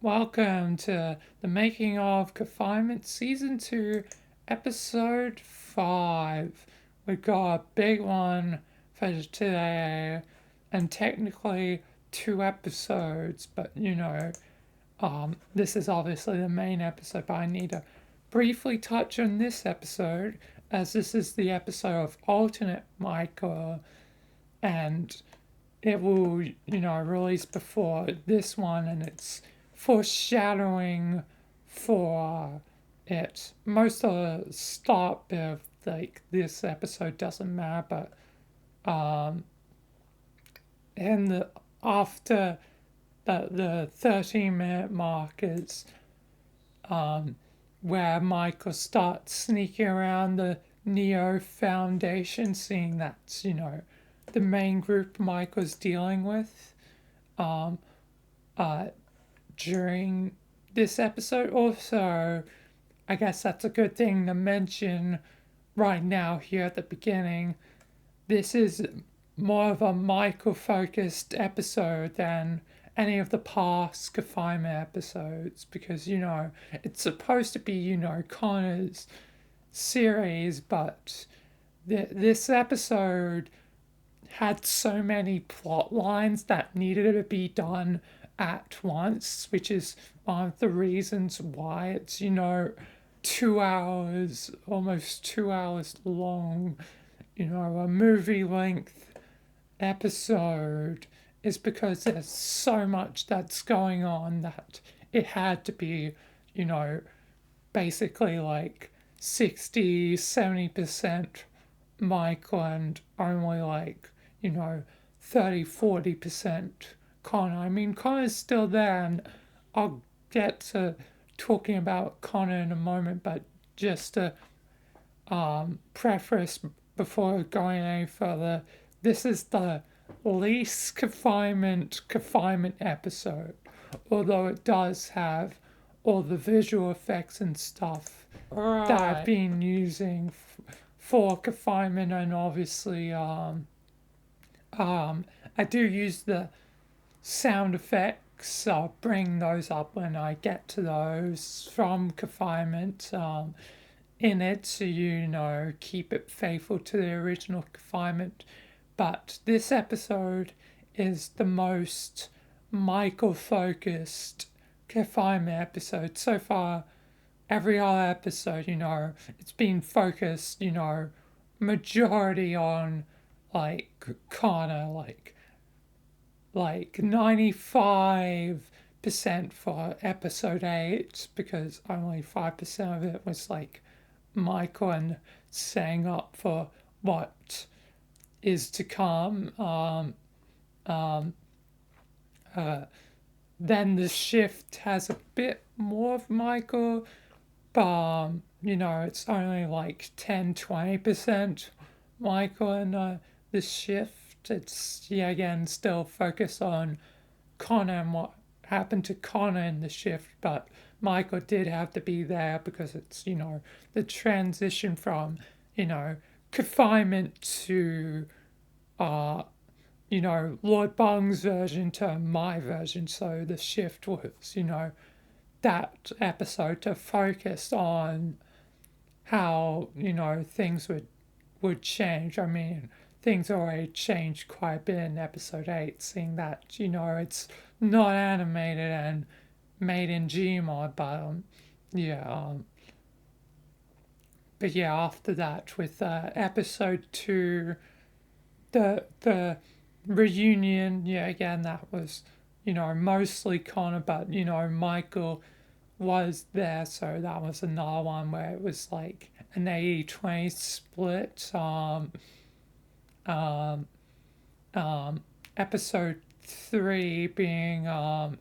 Welcome to the making of Confinement Season 2, Episode 5. We've got a big one for today, and technically two episodes, but this is obviously the main episode, but I need to briefly touch on this episode as this is the episode of Alternate Michael, and it will, release before this one, and it's foreshadowing for it. Most of the start of like this episode doesn't matter, but in the after the 13-minute mark is where Michael starts sneaking around the Neo Foundation, seeing that's the main group Michael's dealing with um, uh, during this episode. Also, I guess that's a good thing to mention right now here at the beginning. This is more of a Michael focused episode than any of the past confinement episodes because, it's supposed to be, Connor's series, but this episode had so many plot lines that needed to be done at once, which is one of the reasons why it's, 2 hours, almost 2 hours long, a movie length episode, is because there's so much that's going on that it had to be, you know, basically like 60-70% Michael and only like, 30-40% Connor. I mean, Connor's still there, and I'll get to talking about Connor in a moment, but just to preface before going any further, this is the least confinement episode, although it does have all the visual effects and stuff that I've been using for confinement, and obviously I do use the sound effects. I'll bring those up when I get to those from confinement in it, so keep it faithful to the original confinement. But this episode is the most Michael focused confinement episode so far. Every other episode, it's been focused, majority on like Connor, like 95% for episode 8, because only 5% of it was like Michael and setting up for what is to come. Then the shift has a bit more of Michael, but it's only like 10-20% Michael in the shift. It's, yeah, again, still focused on Connor and what happened to Connor in the shift, but Michael did have to be there because it's, the transition from, confinement to, Lord Bung's version to my version. So the shift was, that episode to focus on how, things would change. I mean, things already changed quite a bit in episode 8, seeing that, it's not animated and made in Gmod, but yeah, but yeah, after that, with episode 2, the reunion, yeah, again, that was, mostly Connor, but, Michael was there, so that was another one where it was like an 80-20 split. Um, Episode 3 being the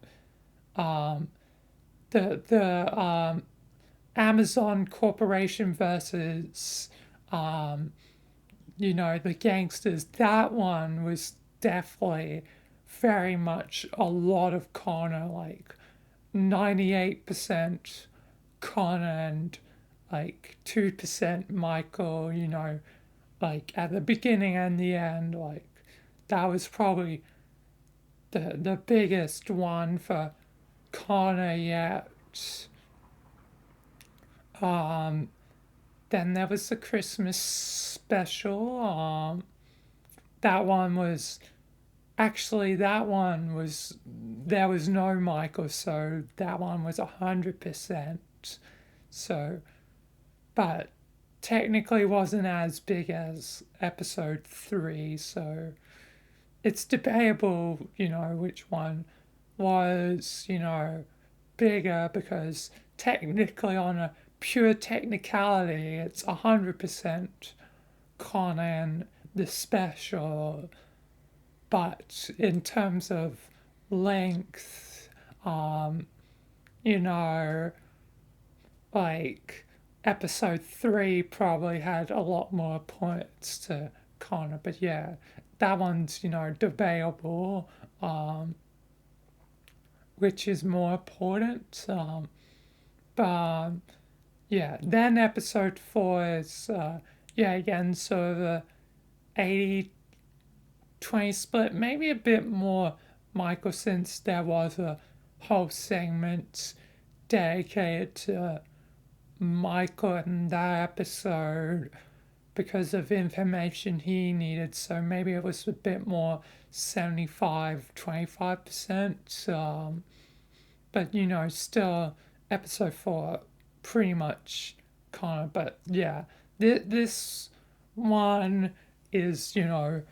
Amazon Corporation versus the gangsters. That one was definitely very much a lot of Connor, like 98% Connor and like 2% Michael, like at the beginning and the end. Like that was probably the biggest one for Connor yet. Then there was the Christmas special. That one was actually that one was there was no Michael, so that one was 100%. So, but technically wasn't as big as episode 3, so it's debatable, which one was, bigger, because technically, on a pure technicality, it's 100% Conan the special, but in terms of length, you know, like episode 3 probably had a lot more points to Connor, but yeah, that one's, debatable, which is more important. But yeah, then episode 4 is, yeah, again, so the 80-20 split, maybe a bit more Michael, since there was a whole segment dedicated to Michael in that episode because of information he needed. So maybe it was a bit more 75-25%. But still episode 4 pretty much kind of. But yeah, this one is, the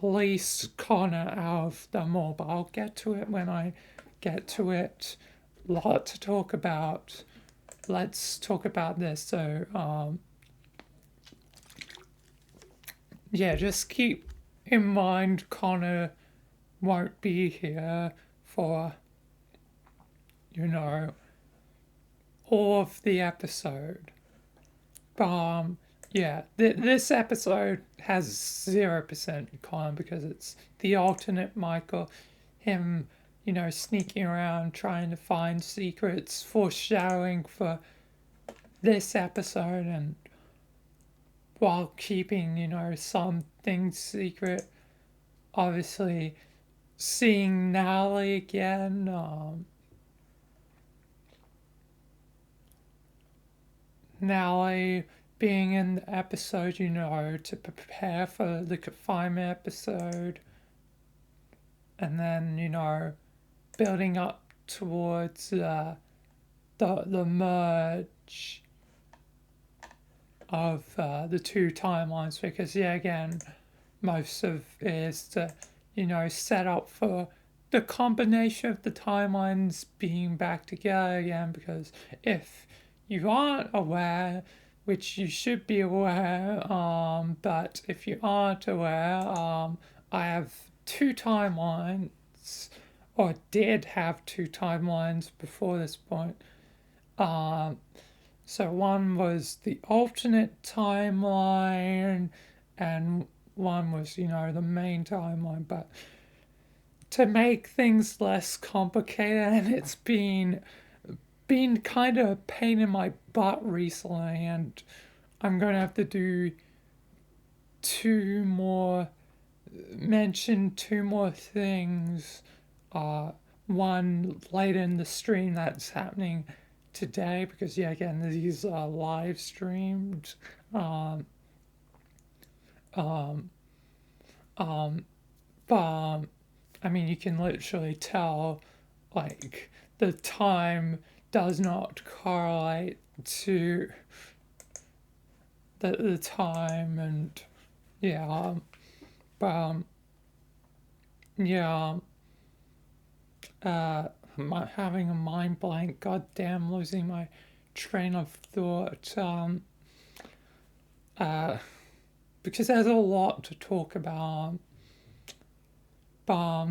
least Connor out of them all. But I'll get to it when I get to it. Lot to talk about. Let's talk about this. So, yeah, just keep in mind Connor won't be here for, all of the episode. But, yeah, this episode has 0% Connor because it's the alternate Michael, him, sneaking around trying to find secrets, foreshadowing for this episode, and while keeping, some things secret. Obviously, seeing Natalie again, Natalie being in the episode, to prepare for the confinement episode, and then, building up towards the merge of the two timelines, because yeah, again, most of it is to set up for the combination of the timelines being back together again, because if you aren't aware, which you should be aware, but if you aren't aware, I have two timelines, or did have two timelines before this point. So one was the alternate timeline, and one was, the main timeline. But to make things less complicated, and it's been kind of a pain in my butt recently, and I'm going to have to mention two more things. One later in the stream that's happening today, because yeah, again, these are live streamed. But I mean, you can literally tell, like, the time does not correlate to the time, and yeah, but yeah, having a mind blank, goddamn, losing my train of thought, because there's a lot to talk about, but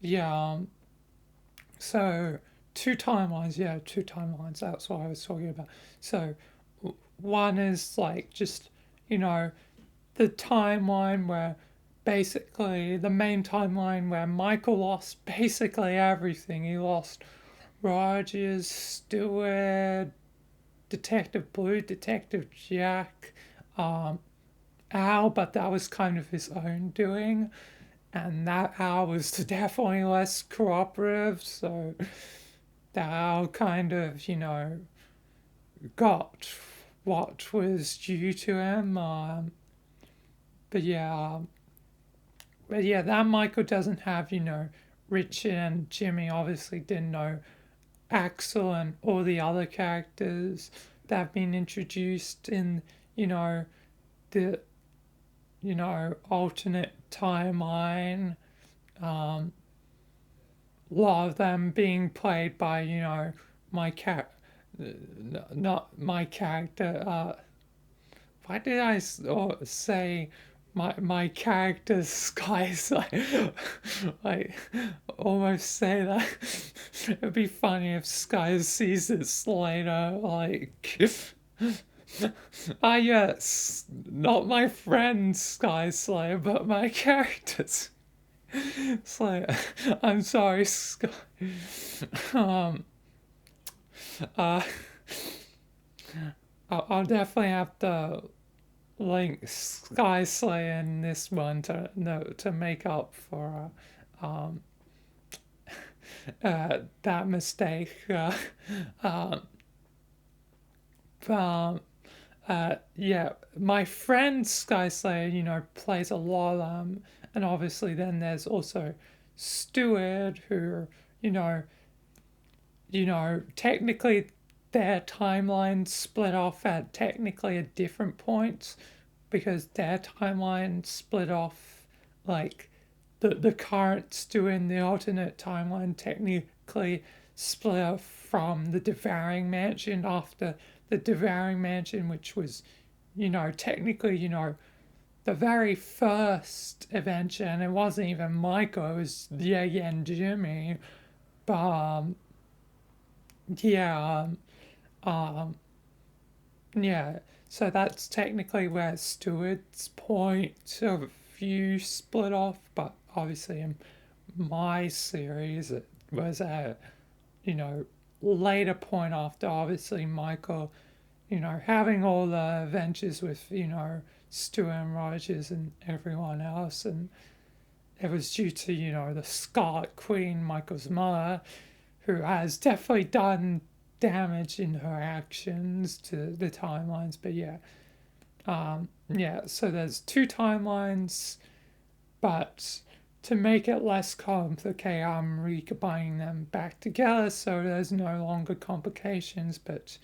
yeah, so two timelines, that's what I was talking about. So one is like just, the timeline where basically the main timeline where Michael lost basically everything. He lost Rogers, Stewart, Detective Blue, Detective Jack, Al, but that was kind of his own doing. And that Al was definitely less cooperative, so Thou kind of, got what was due to him. But yeah, that Michael doesn't have, Richard and Jimmy obviously didn't know Axel and all the other characters that have been introduced in, the, alternate timeline. Um, a lot of them being played by, my cat, not my character. Why did I say my character's Sky's like almost say that? It'd be funny if Sky sees this later, like. Ah, yes, not my friend Sky Slayer, but my character's Slayer. I'm sorry, Sky. Um, uh, I'll definitely have to link Sky Slayer in this one to to make up for that mistake. Um, um, yeah, my friend Sky Slayer, plays a lot of them, and obviously then there's also Stewart, who, you know, technically their timelines split off at technically a different points because their timeline split off like the current Stu in the alternate timeline technically split off from the devouring mansion after the devouring mansion, which was, technically, the very first adventure, and it wasn't even Michael, it was Yegi and Jimmy. But yeah, um, yeah. So that's technically where Stewart's point of view split off, but obviously in my series it was a, you know, later point after obviously Michael, having all the adventures with, Stuart and Rogers and everyone else, and it was due to, the Scarlet Queen, Michael's mother, who has definitely done damage in her actions to the timelines. But yeah, yeah. So there's two timelines, but to make it less complicated, I'm recombining them back together so there's no longer complications. But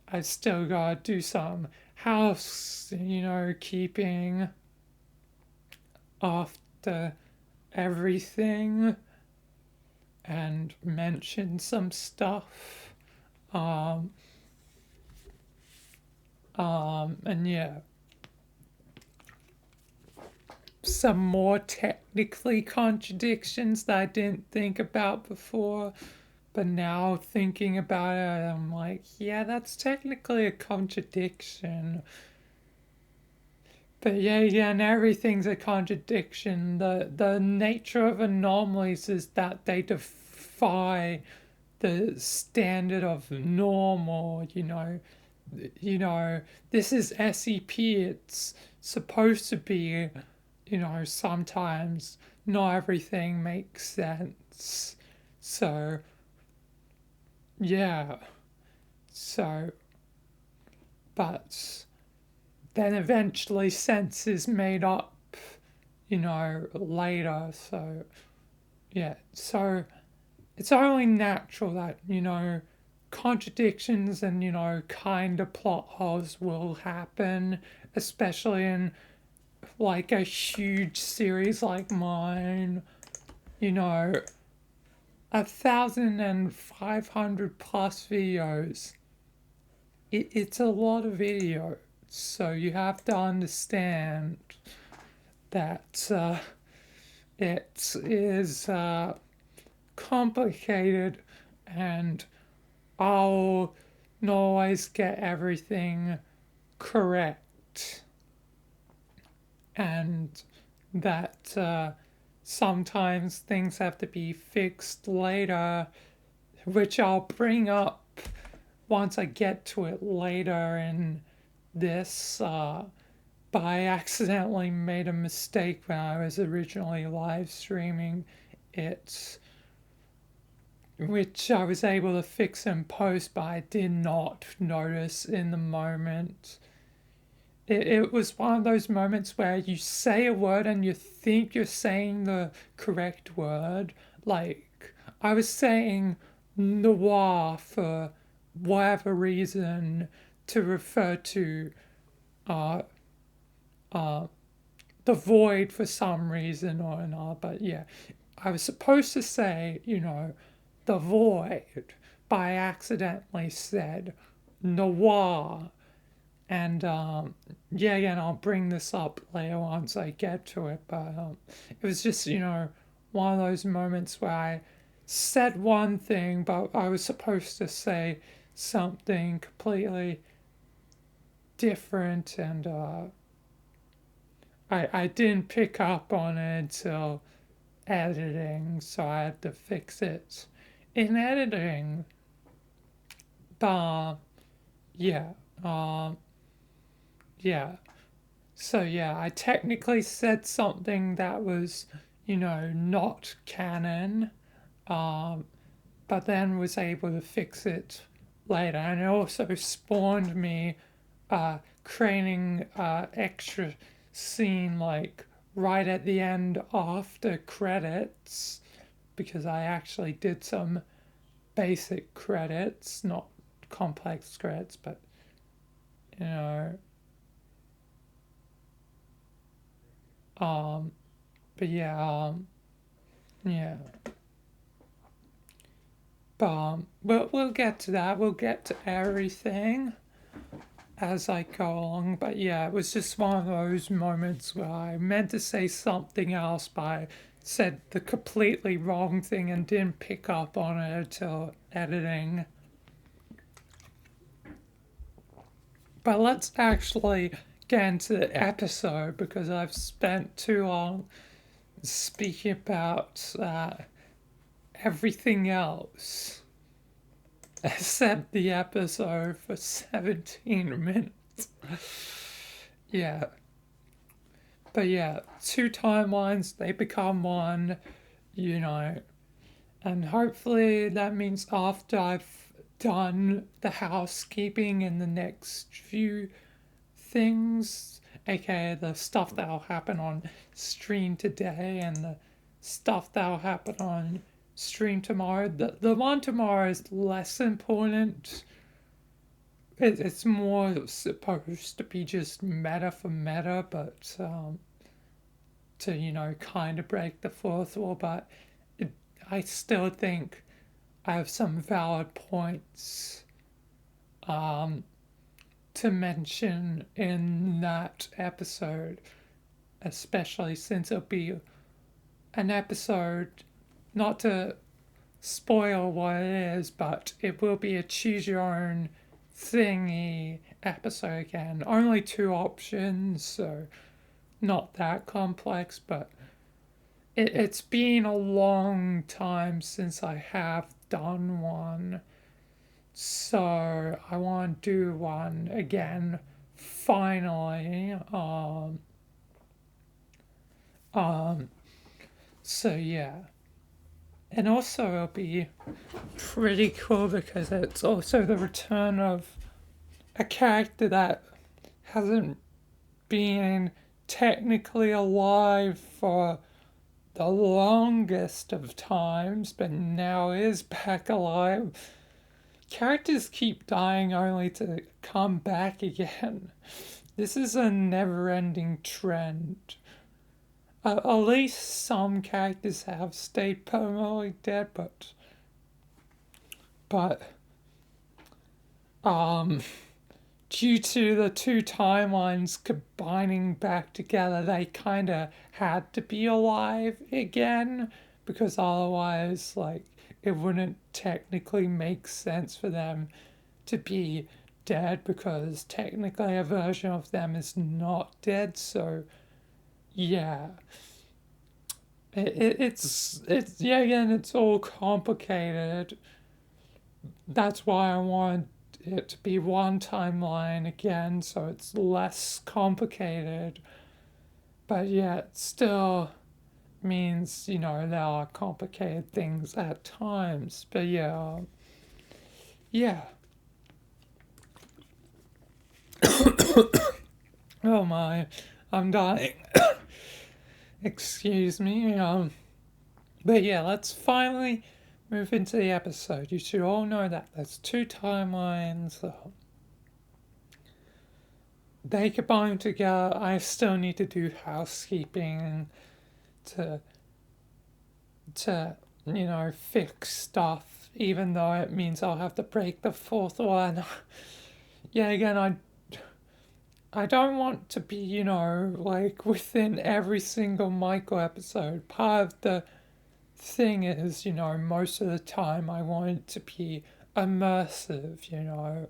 I still gotta do some house, keeping after everything and mention some stuff. Um, and yeah, some more technically contradictions that I didn't think about before, but now thinking about it, I'm like, yeah, that's technically a contradiction. But yeah, and everything's a contradiction. The nature of anomalies is that they defy the standard of normal, this is SEP. It's supposed to be, sometimes not everything makes sense. So, yeah. So, but then eventually sense is made up, later. So, yeah. So, it's only natural that, contradictions and, kind of plot holes will happen, especially in like a huge series like mine, 1,500 plus videos. It's a lot of videos. So you have to understand that it is complicated, and I'll not always get everything correct, and that sometimes things have to be fixed later, which I'll bring up once I get to it later in this. But I accidentally made a mistake when I was originally live streaming it which I was able to fix in post, but I did not notice in the moment. It was one of those moments where you say a word and you think you're saying the correct word. Like, I was saying noir for whatever reason to refer to uh, uh, the void for some reason or another. But yeah, I was supposed to say, the void, but I accidentally said noir. And yeah, again, I'll bring this up later once I get to it. But it was just, one of those moments where I said one thing, but I was supposed to say something completely different. And I didn't pick up on it until editing, so I had to fix it in editing. But yeah, um, yeah. So yeah, I technically said something that was, not canon, um, but then was able to fix it later, and it also spawned me creating extra scene like right at the end after credits because I actually did some basic credits, not complex credits, but you know, um, but yeah, yeah. But we'll get to that. We'll get to everything as I go along. But yeah, it was just one of those moments where I meant to say something else, but I said the completely wrong thing and didn't pick up on it until editing. But let's actually get into the episode because I've spent too long speaking about everything else except the episode for 17 minutes. Yeah. But yeah, two timelines, they become one, you know, and hopefully that means after I've done the housekeeping in the next few things, aka the stuff that'll happen on stream today and the stuff that'll happen on stream tomorrow. The one tomorrow is less important. It's more supposed to be just meta for meta, but to, kind of break the fourth wall. But I still think I have some valid points um, to mention in that episode, especially since it'll be an episode, not to spoil what it is, but it will be a choose your own thingy episode again. Only two options, so not that complex, but it's been a long time since I have done one. So I want to do one again finally. Um so yeah. And also it'll be pretty cool because it's also the return of a character that hasn't been technically alive for the longest of times, but now is back alive. Characters keep dying only to come back again. This is a never ending trend. At least some characters have stayed permanently dead, but um due to the two timelines combining back together, they kind of had to be alive again because otherwise, like, it wouldn't technically make sense for them to be dead because technically a version of them is not dead. So, yeah. It's yeah, again, it's all complicated. That's why I want it to be one timeline again, so it's less complicated, but yet still means, there are complicated things at times. But yeah. Oh my, I'm dying. Excuse me. But yeah, let's finally move into the episode. You should all know that there's two timelines. They combine together. I still need to do housekeeping to fix stuff, even though it means I'll have to break the fourth one. Yeah, again, I don't want to be, like within every single Michael episode. Part of the thing is, most of the time I want it to be immersive,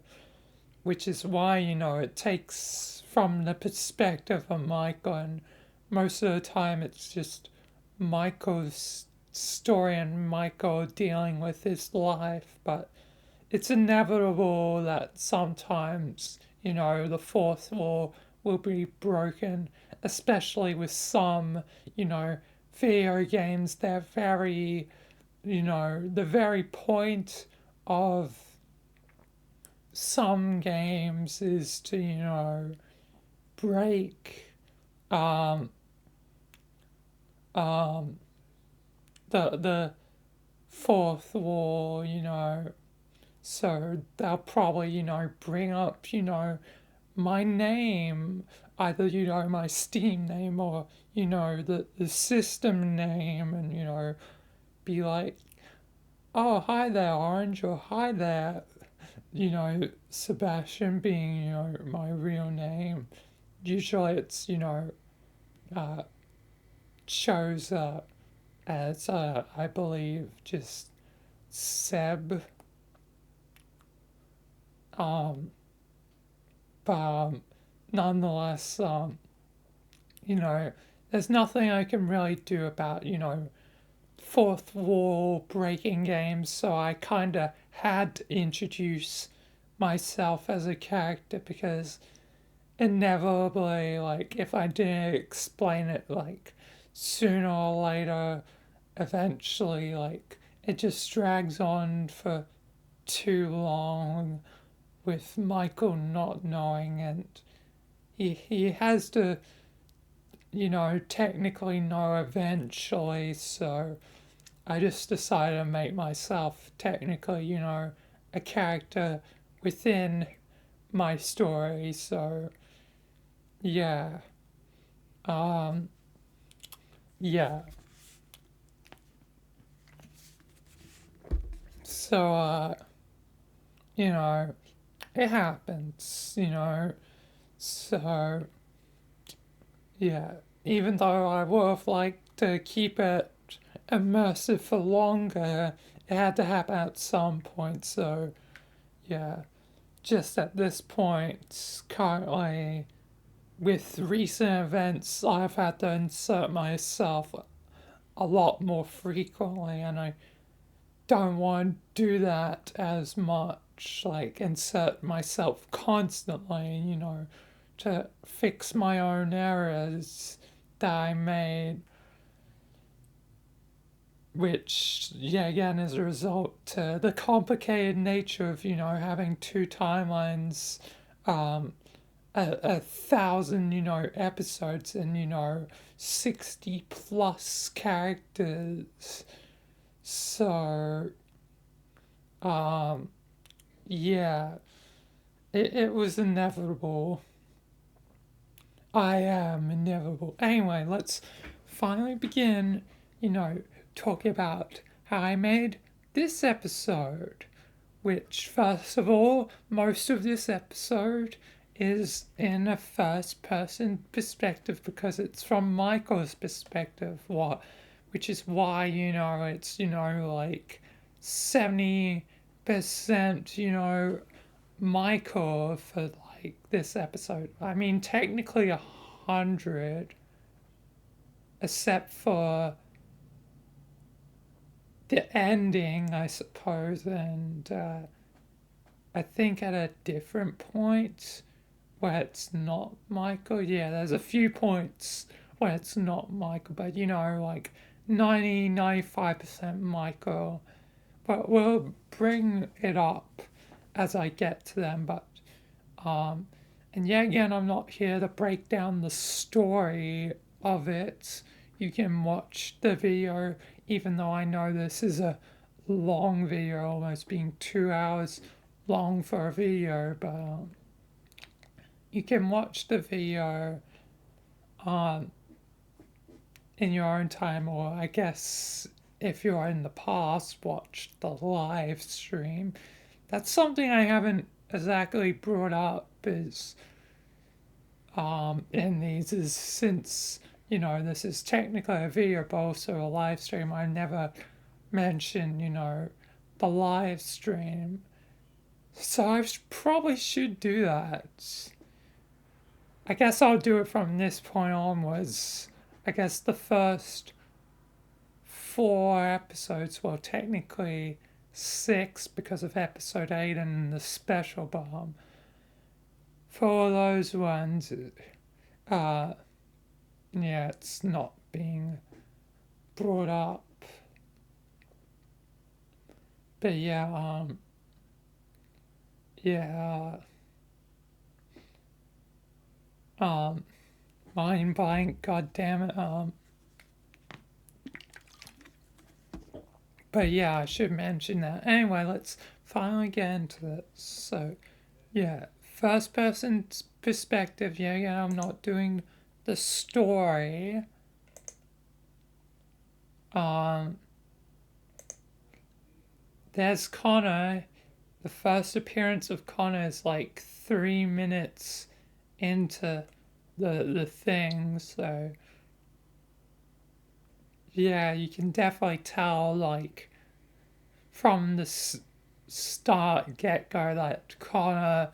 which is why, it takes from the perspective of Michael, and most of the time it's just Michael's story and Michael dealing with his life, but it's inevitable that sometimes, the fourth wall will be broken, especially with some, video games. They're very, the very point of some games is to, break um, um, the fourth wall, so they'll probably, bring up, my name, either, my Steam name or, the system name, and, be like, oh, hi there, Orange, or hi there, Sebastian being, my real name. Usually it's, uh, shows as, I believe, just Seb. Um, but nonetheless, you know, there's nothing I can really do about, fourth wall breaking games, so I kind of had to introduce myself as a character because inevitably, like, if I didn't explain it, like, sooner or later, eventually, like, it just drags on for too long with Michael not knowing, and he has to, technically know eventually, so I just decided to make myself technically, a character within my story, so yeah. Um, yeah. So, you know, it happens, so yeah. Even though I would have liked to keep it immersive for longer, it had to happen at some point, so yeah. Just at this point, currently, with recent events, I've had to insert myself a lot more frequently, and I don't want to do that as much, like insert myself constantly, to fix my own errors that I made, which, yeah, again, is a result to the complicated nature of, having two timelines, um, a thousand, episodes and, 60 plus characters. So, um, yeah, it was inevitable. I am inevitable. Anyway, let's finally begin, talking about how I made this episode. Which, first of all, most of this episode is in a first person perspective because it's from Michael's perspective, which is why, it's, like 70%, Michael for like this episode. I mean, technically 100, except for the ending, I suppose, and I think at a different point where it's not Michael. Yeah, there's a few points when it's not Michael, but you know, like 95% Michael. But we'll bring it up as I get to them. But um, and yet again, I'm not here to break down the story of it. You can watch the video, even though I know this is a long video, almost being 2 hours long for a video. But you can watch the video um, in your own time, or I guess if you're in the past, watch the live stream. That's something I haven't exactly brought up is in these is since you know this is technically a video but also a live stream. I never mentioned the live stream, so I probably should do that. I guess I'll do it from this point onwards. I guess the first 4 episodes, well, technically 6 because of episode 8 and the special bomb. For those ones, uh, yeah, it's not being brought up. But yeah, yeah, mind blank, god damn it, but yeah, I should mention that. Anyway, let's finally get into this. So, yeah, first person perspective. Yeah, I'm not doing the story. Um, there's Connor. The first appearance of Connor is like 3 minutes into the thing. So, yeah, you can definitely tell like from the start get go that Connor,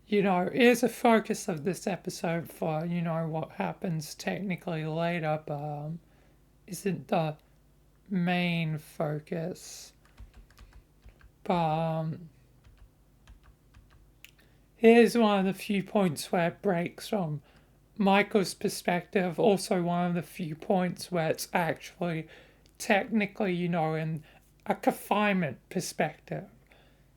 is a focus of this episode for what happens technically later, but isn't the main focus. But here's one of the few points where it breaks from Michael's perspective. Also, one of the few points where it's actually technically, in a confinement perspective.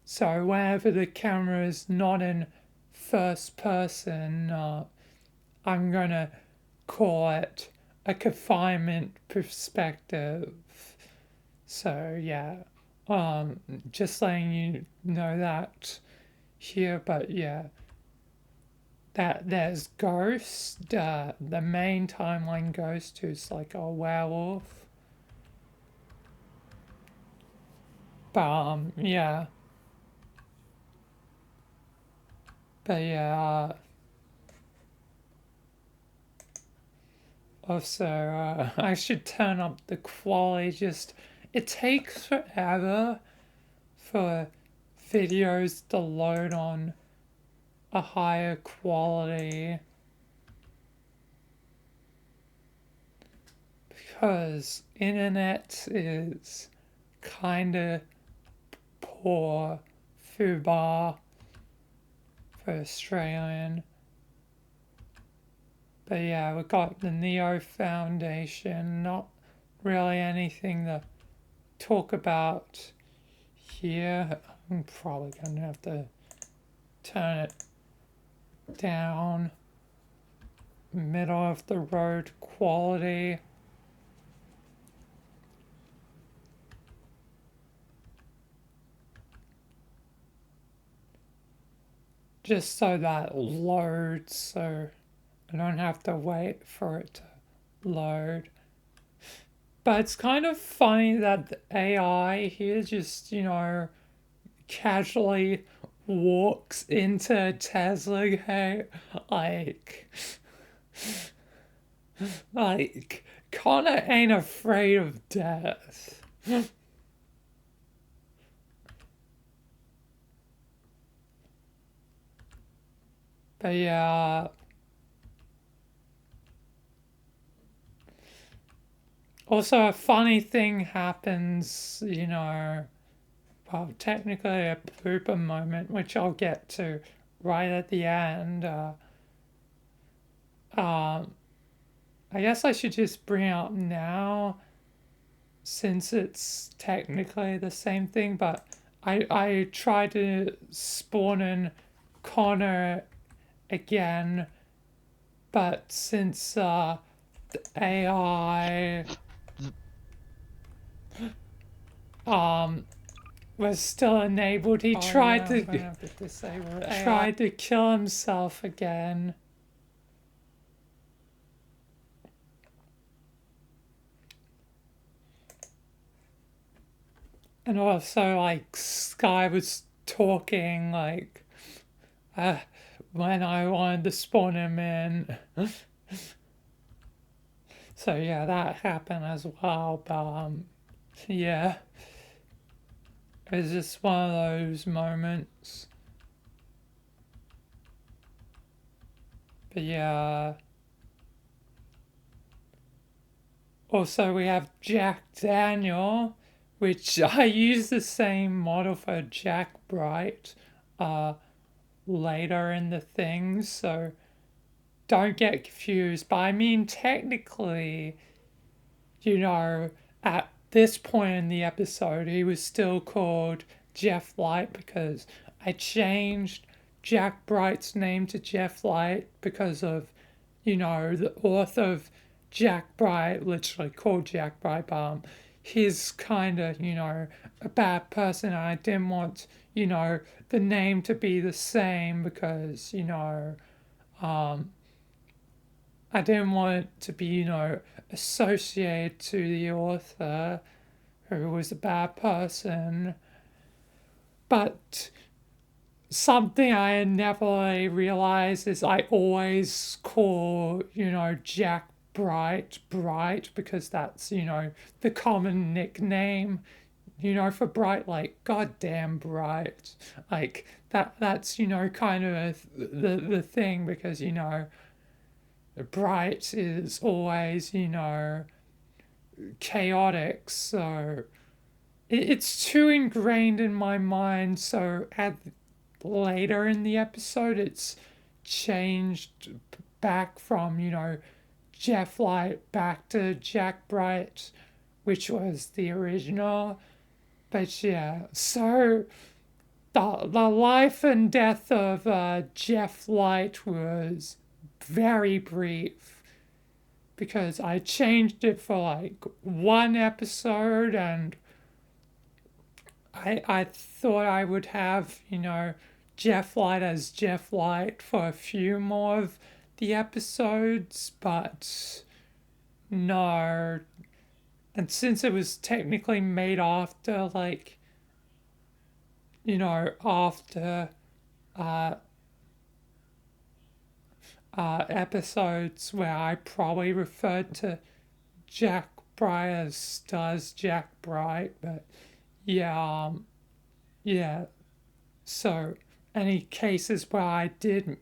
So whenever the camera is not in first person, I'm gonna call it a confinement perspective. So yeah, just letting you know that here. But yeah, that there's Ghost. The main timeline Ghost, who's like a werewolf. But yeah. But yeah, also, I should turn up the quality. Just, it takes forever for videos to load on a higher quality because internet is kinda poor FUBAR for Australian. But yeah, we got the Neo Foundation, not really anything to talk about here. I'm probably going to have to turn it down. Middle of the road quality. Just so that loads, so I don't have to wait for it to load. But it's kind of funny that the AI here just, casually walks into Tesla. Hey, like, like, Connor ain't afraid of death. But yeah, also a funny thing happens, well, technically a blooper moment, which I'll get to right at the end. Um, I guess I should just bring it up now since it's technically the same thing, but I tried to spawn in Connor again, but since the AI um was still enabled, he tried to tried to kill himself again. And also, like, Sky was talking, like, uh, when I wanted to spawn him in. So, yeah, that happened as well. But, yeah, it was just one of those moments. But, yeah. Also, we have Jack Daniel, which I use the same model for Jack Bright uh, later in the thing. So, don't get confused. But I mean, technically, you know, at this point in the episode, he was still called Jeff Light because I changed Jack Bright's name to Jeff Light because of, the author of Jack Bright, literally called Jack Bright, but he's kind of, a bad person. And I didn't want, the name to be the same because, um, I didn't want it to be, associated to the author who was a bad person. But something I never really realized is I always call, Jack Bright because that's, the common nickname, for Bright, like, goddamn Bright. Like, that's, kind of the thing because, Bright is always, chaotic. So it's too ingrained in my mind. So at later in the episode, it's changed back from, Jeff Light back to Jack Bright, which was the original. But yeah, so the life and death of Jeff Light was very brief because I changed it for like one episode and I thought I would have, Jeff Light as Jeff Light for a few more of the episodes, but no. And since it was technically made after, like, after uh, episodes where I probably referred to Jack Bright as does Jack Bright, but yeah, yeah. So any cases where I did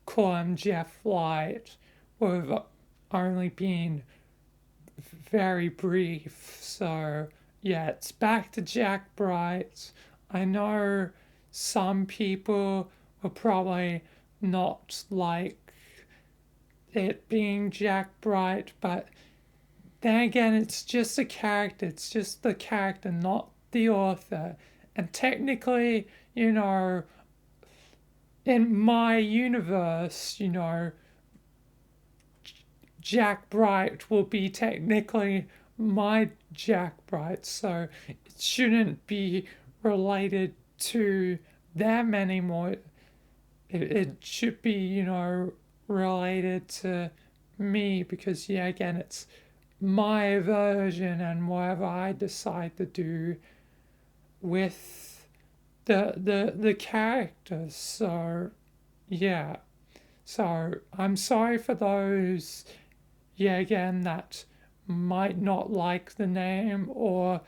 call him Jeff Light would have only been very brief. So yeah, it's back to Jack Bright. I know some people will probably not like it being Jack Bright, but then again, it's just a character. It's just the character, not the author. And technically, in my universe, Jack Bright will be technically my Jack Bright. So it shouldn't be related to them anymore. It should be, related to me because, yeah, again, it's my version and whatever I decide to do with the characters. So yeah. So I'm sorry for those, yeah, again, that might not like the name or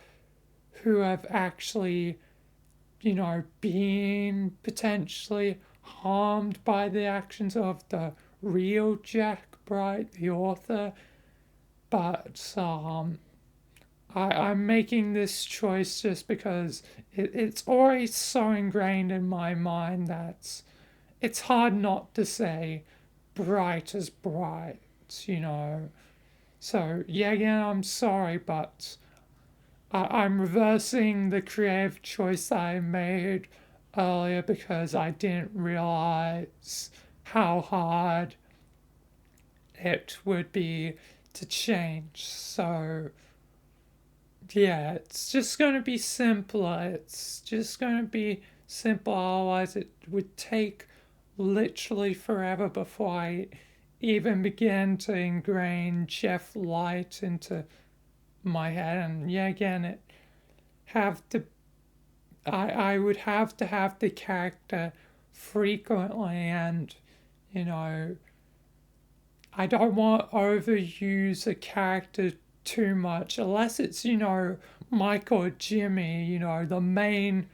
who have actually, been potentially harmed by the actions of the real Jack Bright, the author. But I'm making this choice just because it's already so ingrained in my mind that it's hard not to say bright as bright, you know. So, yeah, again, I'm sorry, but I'm reversing the creative choice I made earlier because I didn't realize how hard it would be to change. So, yeah, it's just going to be simpler. It's just going to be simple. Otherwise, it would take literally forever before I even began to ingrain Jeff Light into my head. And yeah, again, it have to. I would have to have the character frequently, and you know, I don't want to overuse a character too much unless it's, Mike or Jimmy, the main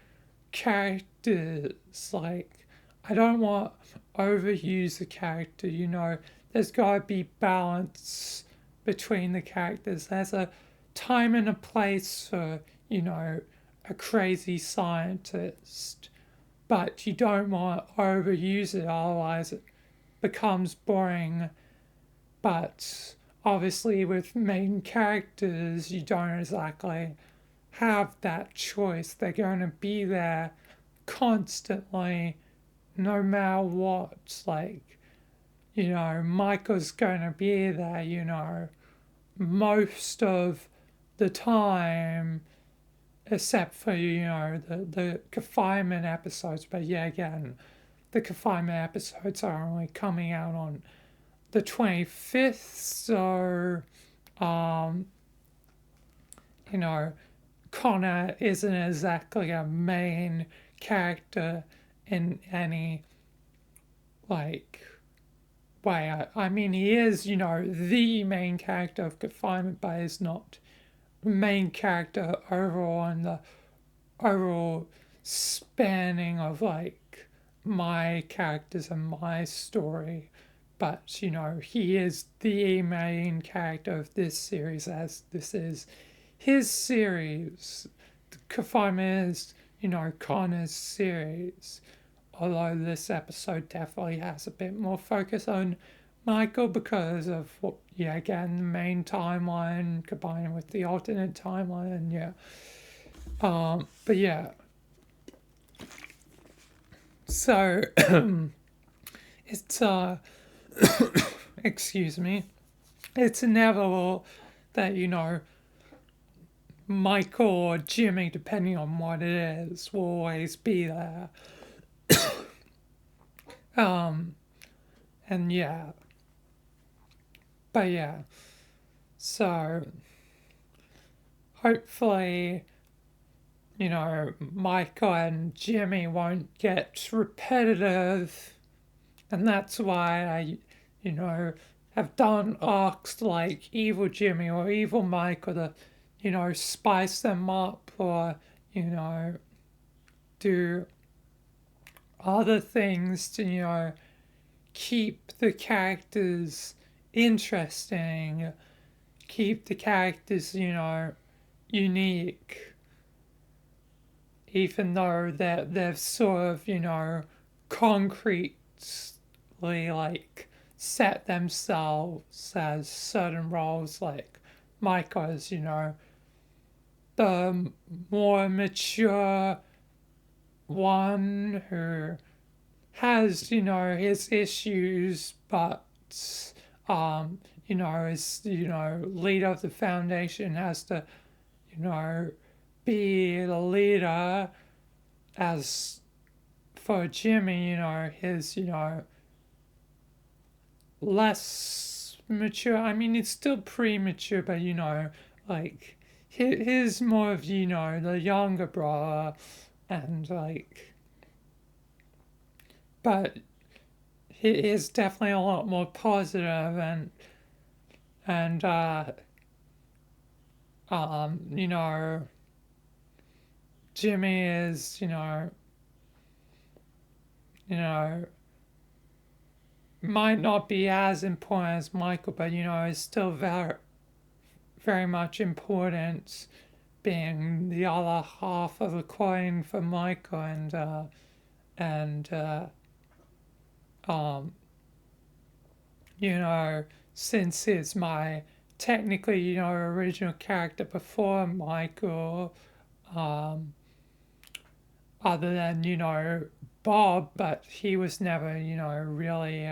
characters. Like, I don't want to overuse a character, There's got to be balance between the characters. There's a time and a place for, a crazy scientist, but you don't want to overuse it, otherwise it becomes boring. But obviously, with main characters, you don't exactly have that choice. They're going to be there constantly, no matter what. Like, Michael's going to be there, most of the time, except for, the confinement episodes. But yeah, again, the confinement episodes are only coming out on the 25th, so um, you know, Connor isn't exactly a main character in any like way. I mean, he is, the main character of Confinement, but he's not main character overall in the overall spanning of like my characters and my story. But, he is the main character of this series, as this is his series. Confinement is, Connor's series. Although this episode definitely has a bit more focus on Michael because of what, yeah, again, the main timeline combined with the alternate timeline, and yeah. But yeah, so it's excuse me, it's inevitable that Michael or Jimmy, depending on what it is, will always be there. And yeah, but yeah, so hopefully, Michael and Jimmy won't get repetitive, and that's why I, have done arcs like Evil Jimmy or Evil Michael to, spice them up or, do other things to, keep the characters interesting, keep the characters, unique, even though they're sort of, concretely like set themselves as certain roles. Like Micah's, the more mature one who has, his issues, but is, leader of the foundation, has to, be the leader. As for Jimmy, his, less mature. I mean, it's still premature, but like his more of, the younger brother, and like, but he is definitely a lot more positive, and Jimmy is, you know, might not be as important as Michael, but is still very, very much important, being the other half of the coin for Michael, and um, since it's my technically, original character before Michael, other than, Bob, but he was never, really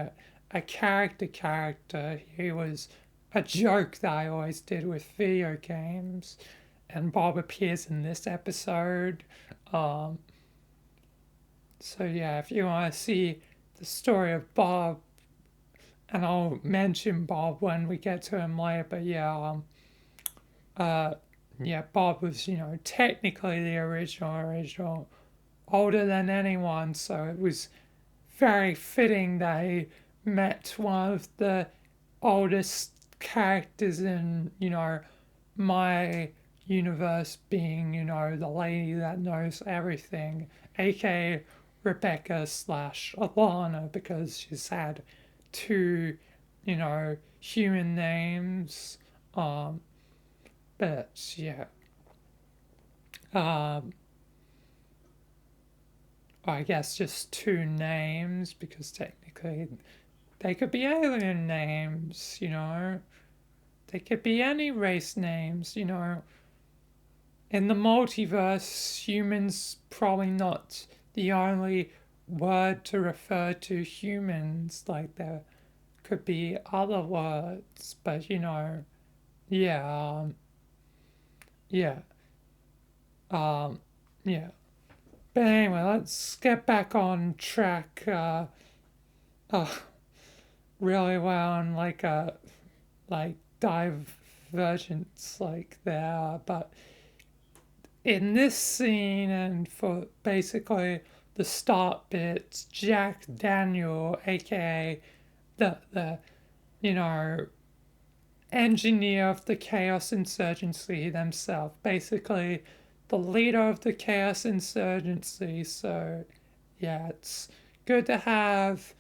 a character. He was a joke that I always did with video games. And Bob appears in this episode. Um, so, yeah, if you want to see the story of Bob, and I'll mention Bob when we get to him later, but uh, yeah, Bob was, technically the original, older than anyone, so it was very fitting that he met one of the oldest characters in, my universe, being, the lady that knows everything, aka Rebecca slash Alana, because she's had two, human names. But yeah. Um, I guess just two names, because technically they could be alien names, They could be any race names, In the multiverse, humans probably not the only word to refer to humans. Like, there could be other words, but yeah, yeah, um, yeah. But anyway, let's get back on track. Uh, really well on like divergence like there, but in this scene and for basically the start bits, Jack Daniel, aka the you know engineer of the Chaos Insurgency themselves, basically the leader of the Chaos Insurgency. So yeah, it's good to have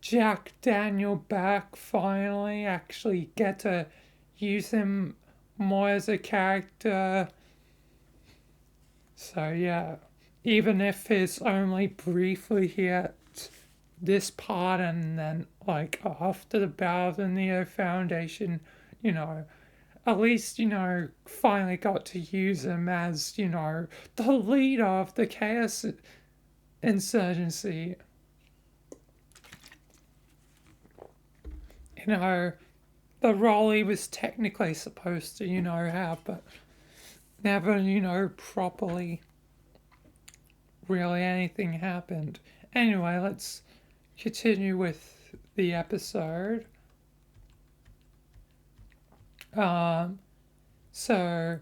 Jack Daniel back finally, actually get to use him more as a character. So yeah, even if it's only briefly here at this part and then like after the Battle of the Neo Foundation, you know, at least, finally got to use him as, the leader of the Chaos Insurgency. You know, the role he was technically supposed to, have, but never, properly really anything happened. Anyway, let's continue with the episode. Um, so,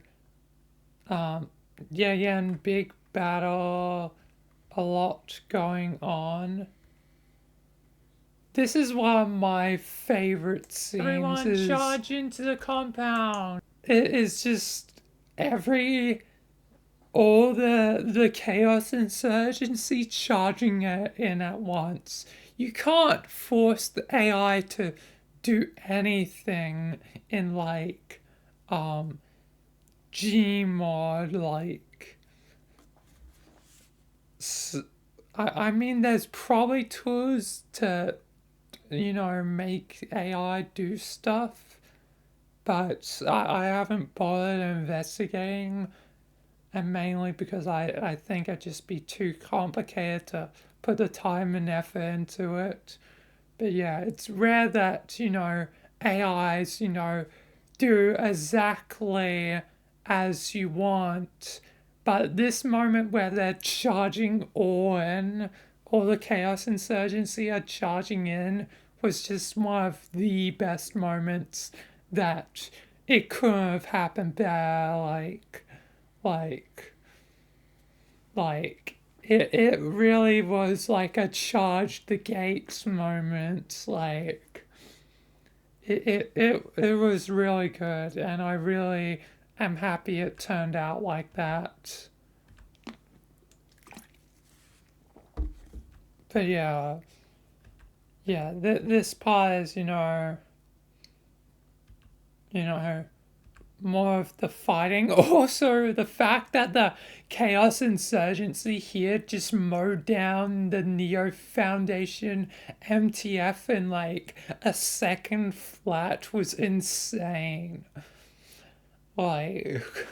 yeah, again, big battle, a lot going on. This is one of my favorite scenes. Everyone charge into the compound. It is just all the Chaos Insurgency charging in at once. You can't force the AI to do anything in Gmod, I mean, there's probably tools to make AI do stuff, but I haven't bothered investigating, and mainly because I think it'd just be too complicated to put the time and effort into it. But yeah, it's rare that, AIs, do exactly as you want. But this moment where they're charging all the Chaos Insurgency are charging in, was just one of the best moments that it couldn't have happened there. Like, it really was like a charge the gates moment. Like, it was really good, and I really am happy it turned out like that. But yeah, this part is, more of the fighting. Also, the fact that the Chaos Insurgency here just mowed down the Neo Foundation MTF in like a second flat was insane. Like,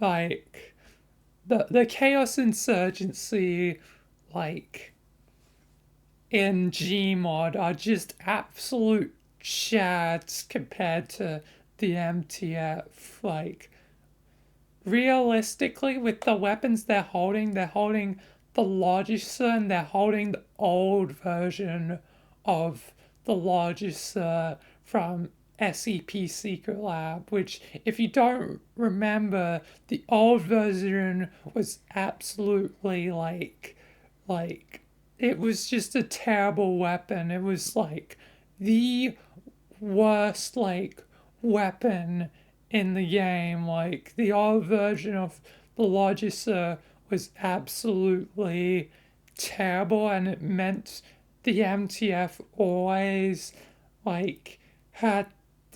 like the Chaos Insurgency, like in Gmod, are just absolute chads compared to the MTF. Like, realistically, with the weapons they're holding the Logicer and they're holding the old version of the Logicer from SEP Secret Lab, which, if you don't remember, the old version was absolutely like, it was just a terrible weapon. It was like the worst, like, weapon in the game. Like, the old version of the Logicer was absolutely terrible, and it meant the MTF always, like, had,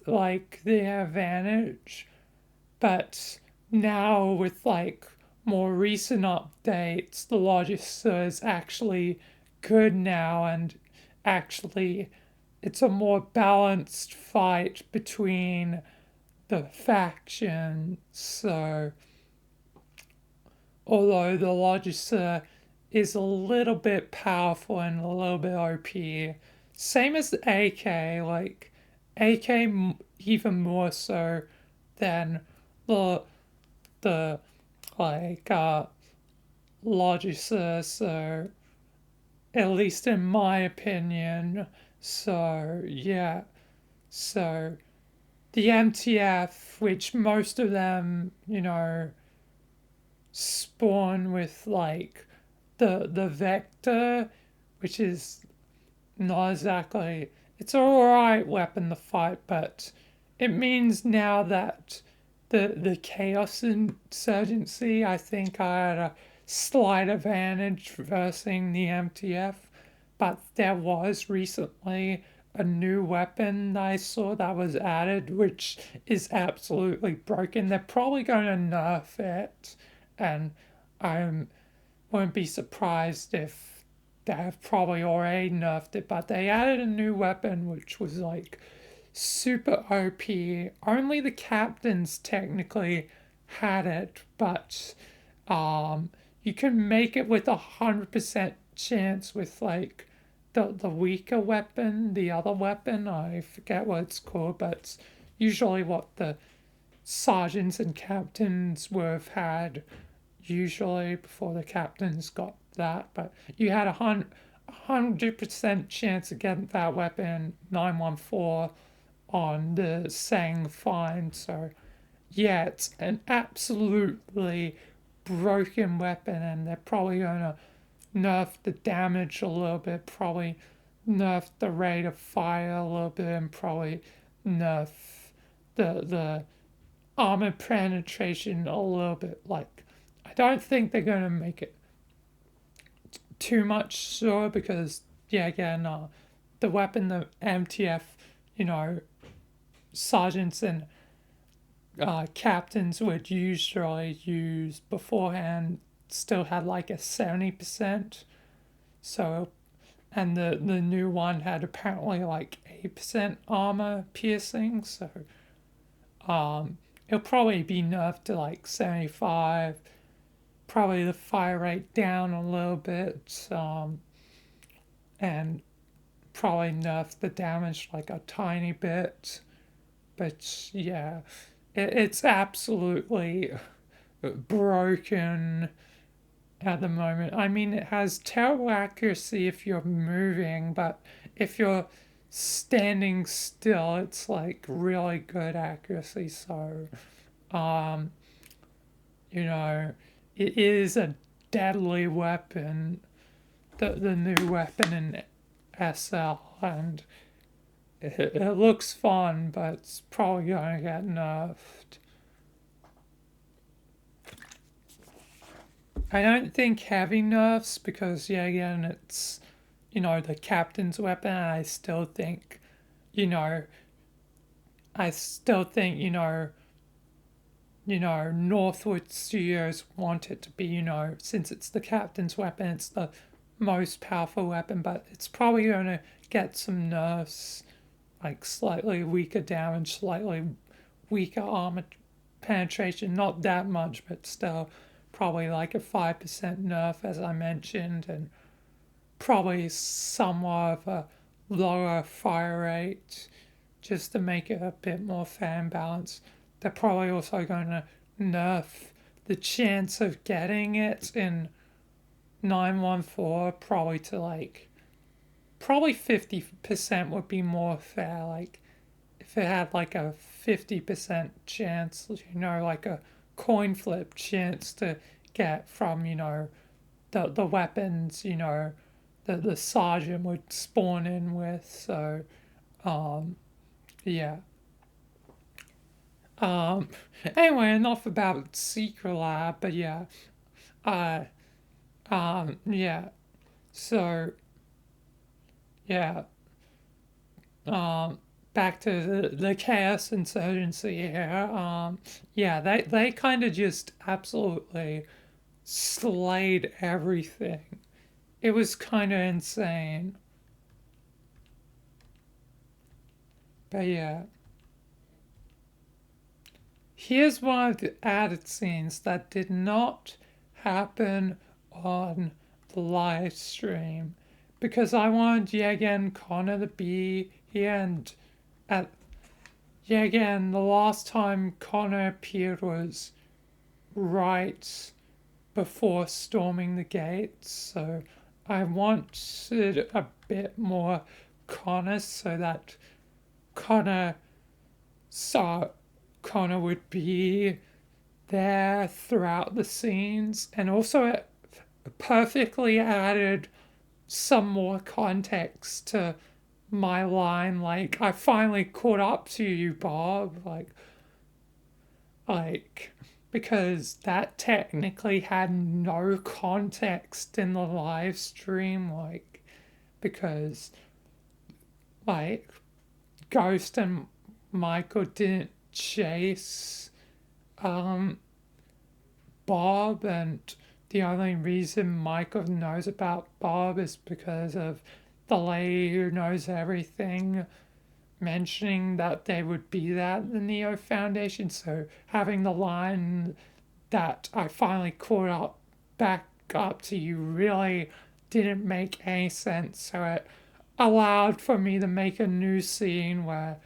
like, the advantage. But now, with, like, more recent updates, the Logicer is actually good now, and actually it's a more balanced fight between the factions. So, although the Logicer is a little bit powerful and a little bit OP, same as the AK, like, AK even more so than the the like Logicer. So, at least in my opinion. So, yeah. So, the MTF, which most of them, spawn with like the Vector, which is not exactly, it's an alright weapon to fight, but it means now that the Chaos Insurgency, I think I had a slight advantage versus the MTF, but there was recently a new weapon I saw that was added, which is absolutely broken. They're probably going to nerf it, and I wouldn't be surprised if they have probably already nerfed it. But they added a new weapon which was like super OP. Only the captains technically had it, but you can make it with 100% chance with like the weaker weapon, the other weapon. I forget what it's called, but it's usually what the sergeants and captains would have had usually before the captains got that. But you had 100% chance of getting that weapon 914 on the Sang find. So yeah, it's an absolutely broken weapon, and they're probably gonna nerf the damage a little bit, probably nerf the rate of fire a little bit, and probably nerf the armor penetration a little bit. Like, I don't think they're gonna make it too much sure because, yeah, again, the weapon the MTF, sergeants and captains would usually use beforehand still had like a 70%. So, and the new one had apparently like 8% armor piercing. So, it'll probably be nerfed to like 75. Probably the fire rate down a little bit. And probably nerf the damage like a tiny bit. But yeah, it's absolutely broken at the moment. I mean, it has terrible accuracy if you're moving, but if you're standing still, it's like really good accuracy. So, um, you know, it is a deadly weapon, the new weapon in SL, and it looks fun, but it's probably gonna get nerfed. I don't think heavy nerfs because, yeah, again, it's, the captain's weapon. I still think, you know, I still think, Northwood Studios want it to be, since it's the captain's weapon, it's the most powerful weapon, but it's probably going to get some nerfs, like slightly weaker damage, slightly weaker armor penetration, not that much, but still probably like a 5% nerf, as I mentioned, and probably somewhat of a lower fire rate just to make it a bit more fan balanced. They're probably also going to nerf the chance of getting it in 914 probably to like, probably 50% would be more fair. Like, if it had like a 50% chance, like a coin flip chance to get from, the weapons, the sergeant would spawn in with. So, yeah. Um, anyway, enough about Secret Lab, but yeah. Uh, yeah. So, yeah. Um, back to the Chaos Insurgency here. Yeah, they kind of just absolutely slayed everything. It was kind of insane. But yeah. Here's one of the added scenes that did not happen on the live stream because I wanted Yegen Connor to be here, and at Yegen the last time Connor appeared was right before storming the gates, so I wanted a bit more Connor so that Connor saw Connor would be there throughout the scenes, and also it perfectly added some more context to my line. Like, I finally caught up to you, Bob. Like, because that technically had no context in the live stream. Like, because like Ghost and Michael didn't chase um Bob, and the only reason Michael knows about Bob is because of the lady who knows everything mentioning that they would be at the Neo Foundation. So having the line that I finally caught up back up to you really didn't make any sense. So it allowed for me to make a new scene where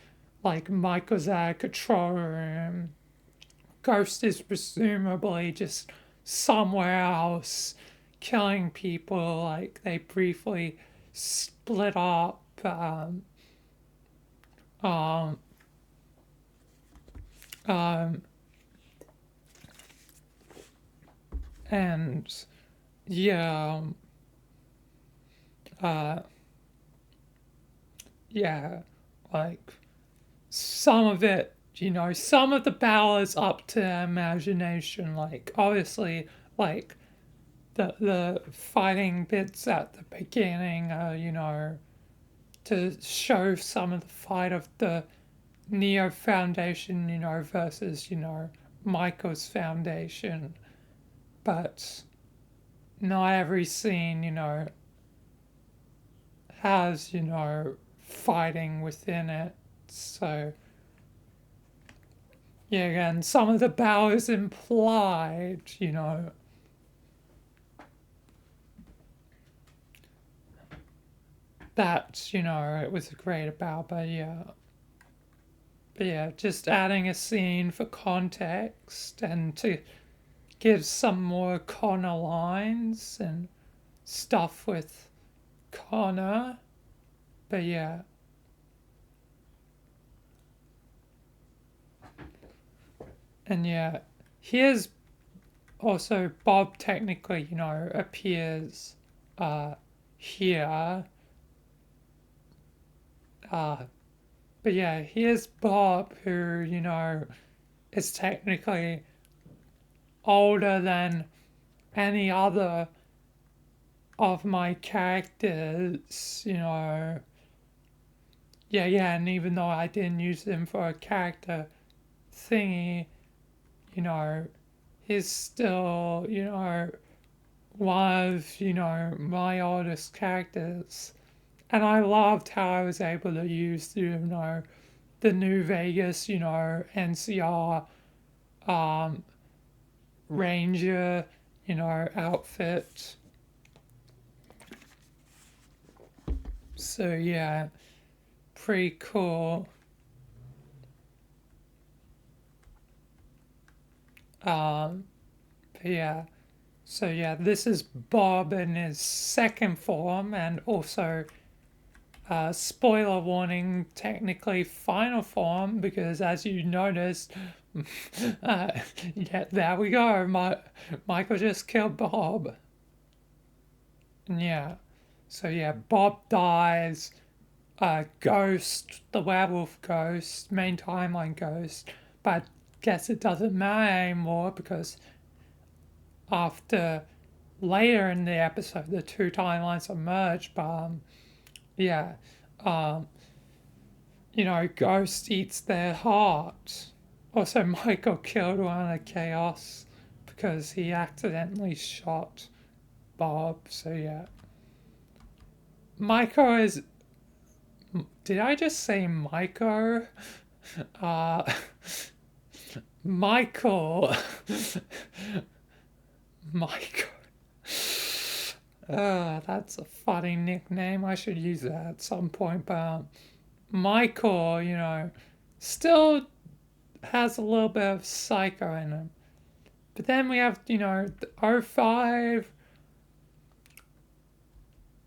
like Michael's at a control room, Ghost is presumably just somewhere else killing people. Like they briefly split up. Um, um, and yeah, uh, yeah, like some of it, some of the battle is up to imagination. Like obviously, like the fighting bits at the beginning, to show some of the fight of the Neo Foundation, versus, Michael's Foundation. But not every scene, has, fighting within it. So, yeah, again, some of the battle is implied, that, it was a great about, but yeah. But yeah, just adding a scene for context and to give some more Connor lines and stuff with Connor. But yeah. And yeah, here's also Bob technically, appears here. Uh, but yeah, here's Bob who, is technically older than any other of my characters, Yeah, and even though I didn't use them for a character thingy, you know, he's still, one of, my oldest characters. And I loved how I was able to use, the New Vegas, NCR Ranger, outfit. So yeah, pretty cool. Um, but yeah, so yeah, this is Bob in his second form, and also, spoiler warning, technically final form, because as you noticed, yeah, there we go. Michael just killed Bob. And yeah, so yeah, Bob dies. Ghost, the werewolf ghost, main timeline ghost, but I guess it doesn't matter anymore because after later in the episode, the two timelines are merged. But yeah, um, Ghost eats their heart. Also, Michael killed one of Chaos because he accidentally shot Bob. So yeah, Michael is. Did I just say Michael? Uh, Michael. Michael. That's a funny nickname. I should use that at some point. But Michael, still has a little bit of psycho in him. But then we have, the '05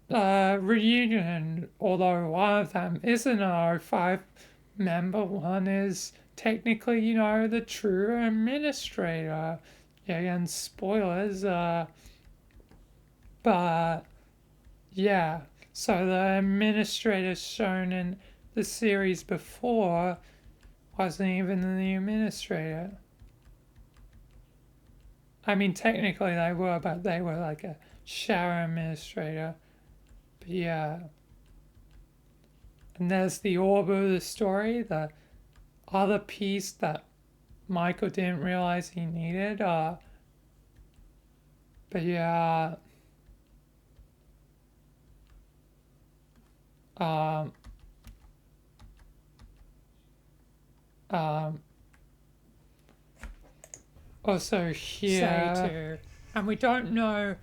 reunion, although one of them isn't an '05 member, one is technically, the true administrator. Yeah, again, spoilers, but yeah. So the administrator shown in the series before wasn't even the administrator. I mean, technically they were, but they were like a shower administrator. But yeah. And there's the orb of the story, the other piece that Michael didn't realize he needed. But yeah. Um, um, Also here, and we don't know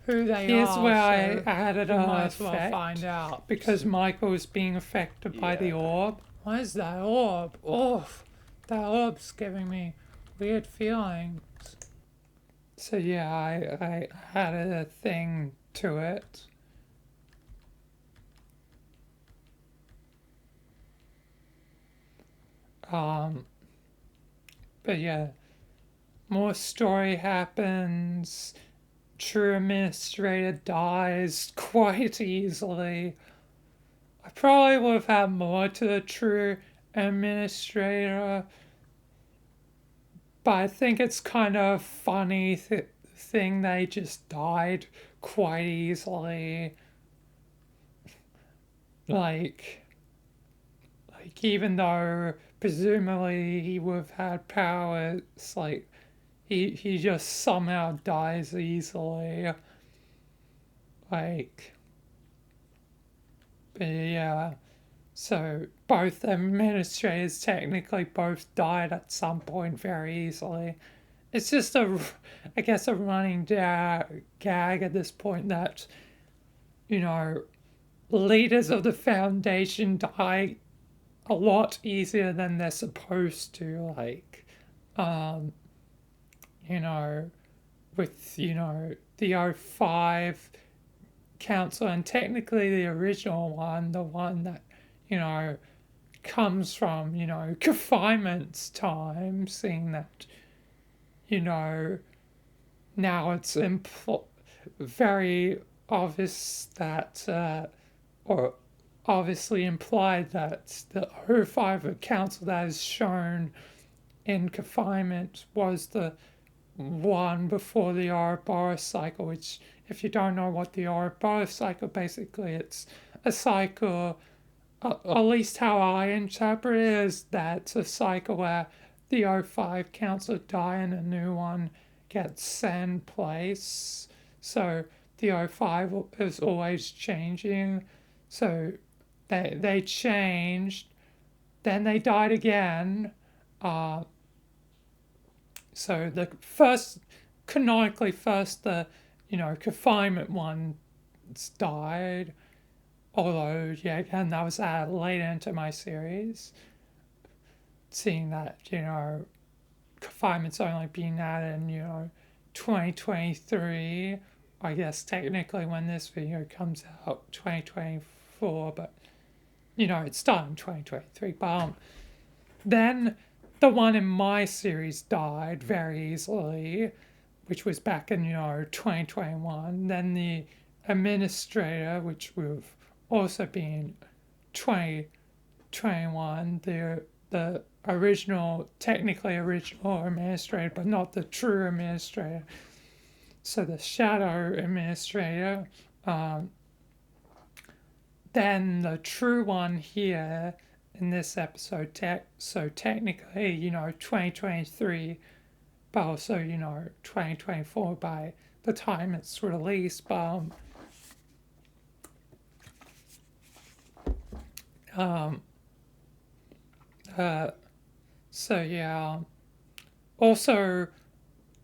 who they Here's are. where So I added we a might as well effect find out because Michael is being affected by the orb. What is that orb? Oh, that orb's giving me weird feelings. So yeah, I added a thing to it. Um, but yeah, more story happens. True administrator dies quite easily. I probably would have had more to the true administrator, but I think it's kind of funny thing they just died quite easily. Like, even though presumably he would have had powers, like he just somehow dies easily. Like, but yeah. So both administrators technically both died at some point very easily. It's just I guess, a running gag at this point that, you know, leaders of the foundation die a lot easier than they're supposed to. Like, um, you know, with, the '05 council and technically the original one, the one that, you know, comes from, confinement's time, seeing that, you know, now it's very obvious that, or obviously implied that the '05 council that is shown in confinement was the one before the Ouroboros cycle, which, if you don't know what the Ouroboros cycle, basically it's a cycle, at least how I interpret it, is that it's a cycle where the '05 council die and a new one gets set in place. So the '05 is always changing. So they changed, then they died again. Uh, so the first, canonically, first the confinement ones died. Although, yeah, again, that was added late into my series. Seeing that, confinement's only being added in, 2023. I guess technically when this video comes out, 2024, but, it's done in 2023. But then the one in my series died very easily, which was back in, 2021. Then the administrator, which would have also been 2021, the original, technically original administrator, but not the true administrator. So the shadow administrator, then the true one here in this episode. So technically, 2023, but also, 2024 by the time it's released. But so yeah. Also,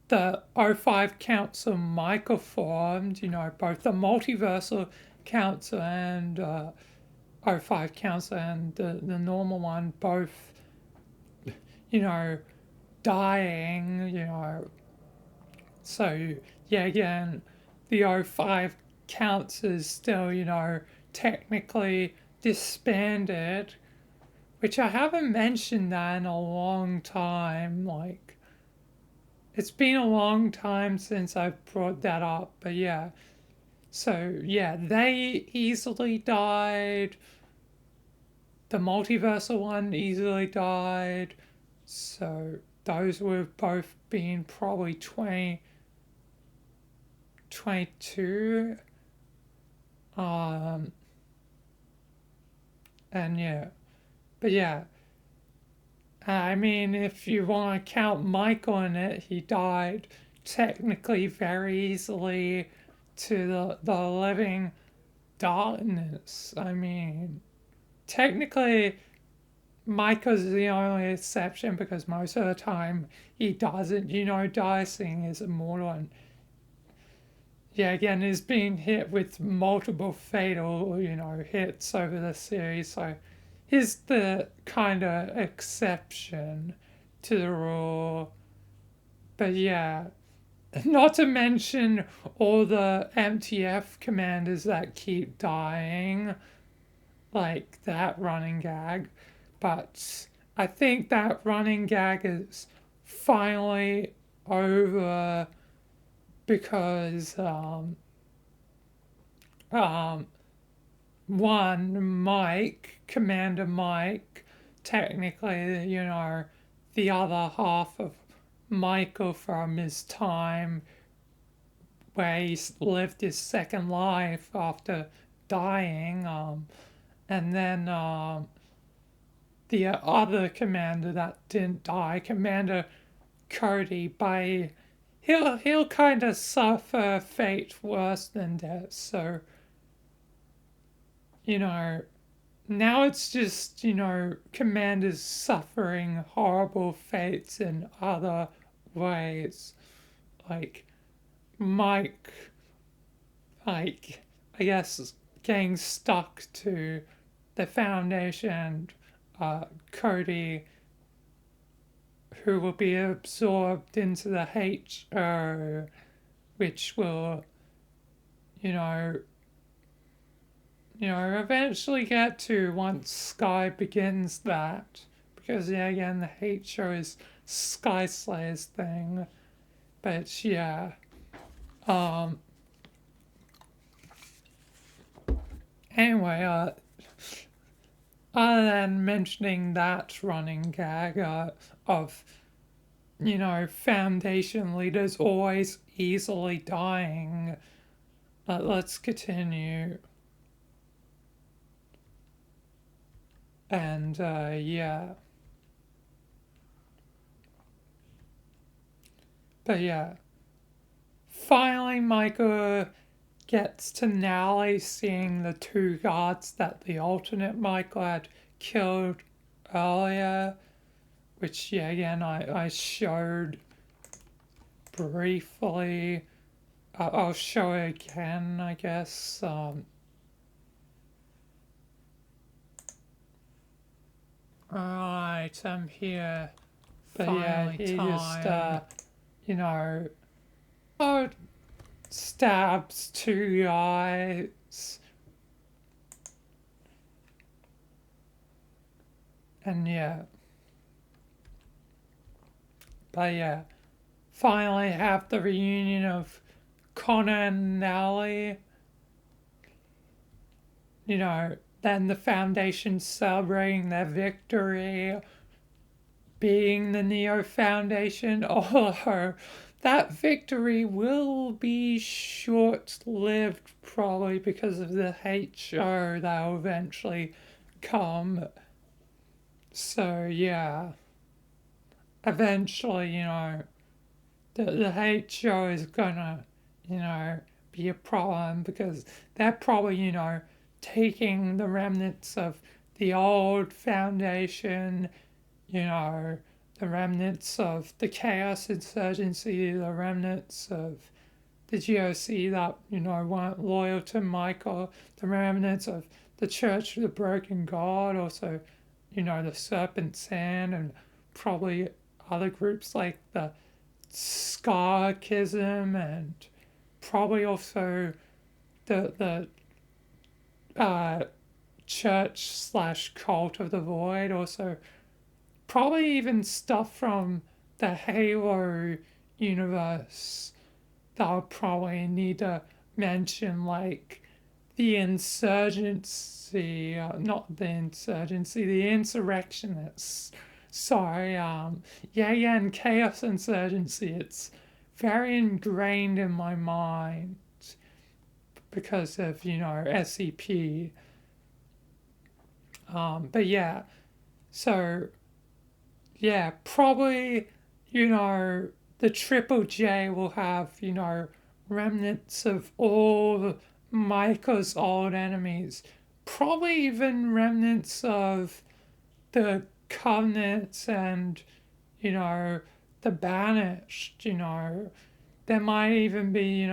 the '05 Council microformed, both the Multiversal Council and '05 Council and the normal one, both, dying, So, yeah, again, the '05 Council is still, technically disbanded, which I haven't mentioned that in a long time. Like, it's been a long time since I've brought that up, but yeah. So, yeah, they easily died. The multiversal one easily died. So, those would have both been probably 2022. And yeah. But yeah, I mean, if you want to count Michael in it, he died technically very easily to the living darkness. I mean, technically, Michael's the only exception because most of the time he doesn't, die seeing his immortal. And yeah, again, he's being hit with multiple fatal, hits over the series. So he's the kind of exception to the rule. But yeah, not to mention all the MTF commanders that keep dying, like that running gag. But I think that running gag is finally over because one, Mike, Commander Mike, technically, the other half of Michael from his time where he lived his second life after dying. And then the other commander that didn't die, Commander Cody, by he'll kind of suffer fate worse than death. So, now it's just, commanders suffering horrible fates in other ways. Like Mike, like, I guess, getting stuck to the Foundation, Cody, who will be absorbed into the HO, which will, you know, eventually get to once Sky begins that. Because, yeah, again, the HO is Sky Slayer's thing. But, yeah. Anyway, other than mentioning that running gag of, Foundation leaders always easily dying, let's continue. And, yeah. but yeah, finally Michael gets to Nally seeing the two guards that the alternate Michael had killed earlier, which, yeah, again, I showed briefly. I'll show it again, I guess. Alright, I'm here. But yeah, he just, you know, oh, stabs two guys. And yeah, but yeah, finally have the reunion of Connor and Nally. You know, then the Foundation celebrating their victory, being the Neo Foundation. Although that victory will be short lived, probably because of the hate show that will eventually come. So, yeah, eventually, the hate show is gonna, be a problem because they're probably, taking the remnants of the old foundation, you know, the remnants of the chaos insurgency, the remnants of the GOC that, weren't loyal to Michael, the remnants of the Church of the Broken God, also, the Serpent Sand, and probably other groups like the Scarchism, and probably also the church slash cult of the void, also probably even stuff from the Halo universe that I'll probably need to mention, like the insurgency, not the insurgency, the insurrectionists. Sorry, yeah, and chaos insurgency. It's very ingrained in my mind because of, SCP. But yeah, so yeah, probably, the Triple J will have, remnants of all Micah's old enemies. Probably even remnants of the Covenants and, you know, the Banished, There might even be,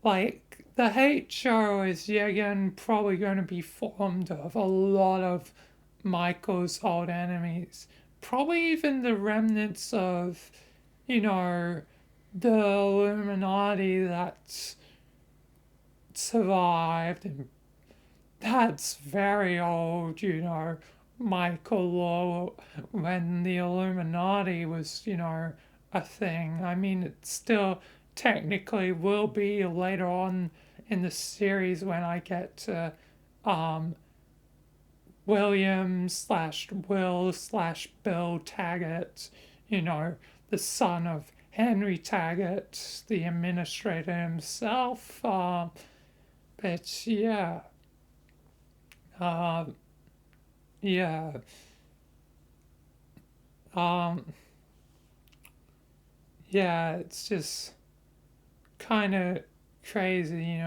like the hate show is yet again probably going to be formed of a lot of Michael's old enemies. Probably even the remnants of, you know, the Illuminati that survived, and that's very old, Michael Law, when the Illuminati was, a thing. I mean, it still technically will be later on in the series when I get to um, William slash Will slash Bill Taggart, the son of Henry Taggart, the administrator himself. But yeah, uh, yeah, um, yeah, it's just kind of crazy.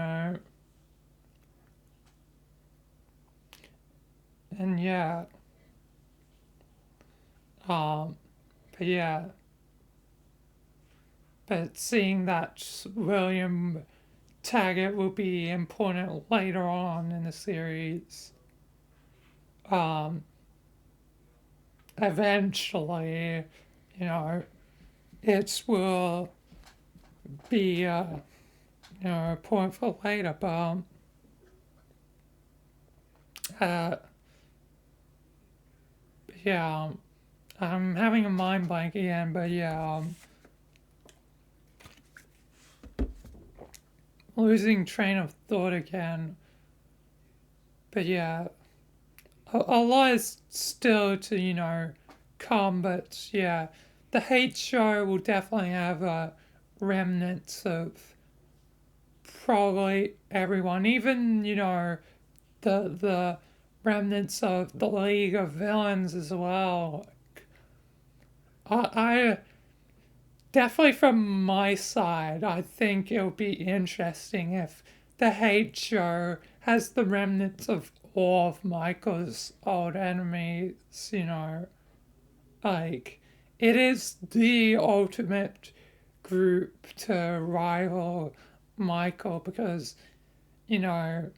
And yeah, um, but yeah, but seeing that William Taggart will be important later on in the series, um, eventually, it will be, a point for later, but, uh, yeah, I'm having a mind blank again, but yeah, losing train of thought again. But yeah, a lot is still to, come, but yeah, the hate show will definitely have remnants of probably everyone, even, the remnants of the League of Villains as well. I definitely from my side, I think it'll be interesting if the hate show has the remnants of all of Michael's old enemies, like, it is the ultimate group to rival Michael because, you know,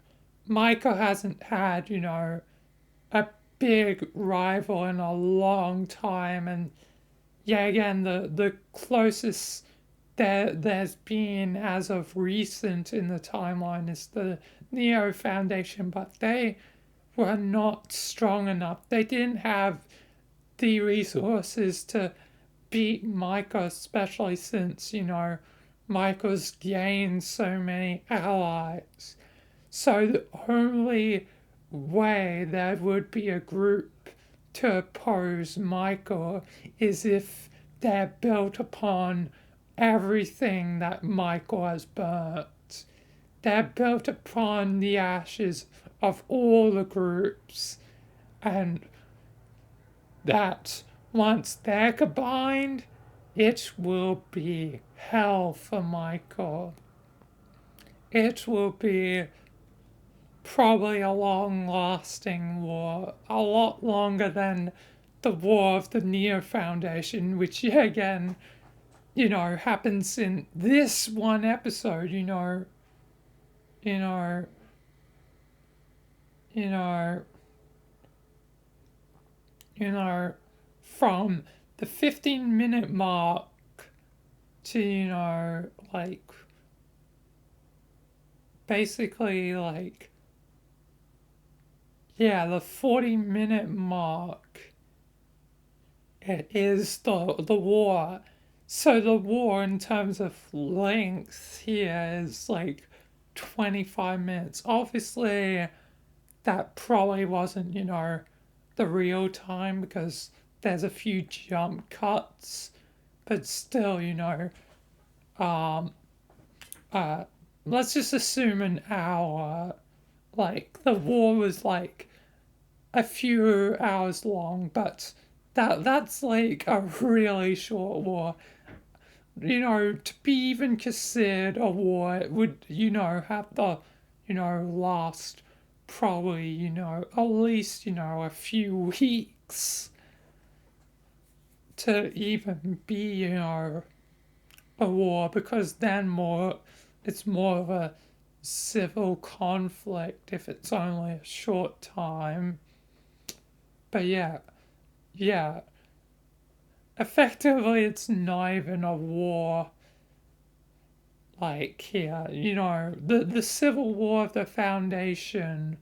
Michael hasn't had, a big rival in a long time. And yeah, again, the closest there's been as of recent in the timeline is the Neo Foundation, but they were not strong enough. They didn't have the resources to beat Micah, especially since, Micah's gained so many allies. So the only way there would be a group to oppose Michael is if they're built upon everything that Michael has burnt. They're built upon the ashes of all the groups, and that once they're combined, it will be hell for Michael. It will be probably a long lasting war, a lot longer than the War of the Neo Foundation, which, yeah, again, happens in this one episode, in our, in our, in our, from the 15-minute mark to, like, basically, like, yeah, the 40-minute mark, it is the war. So the war in terms of length here is like 25 minutes. Obviously, that probably wasn't, the real time because there's a few jump cuts, but still, um, uh, let's just assume an hour. Like, the war was like a few hours long, but that's like a really short war. To be even considered a war, it would, have the, last probably, at least, a few weeks to even be, a war because then it's more of a civil conflict if it's only a short time. But yeah, yeah, effectively it's not even a war like here. The Civil War of the Foundation,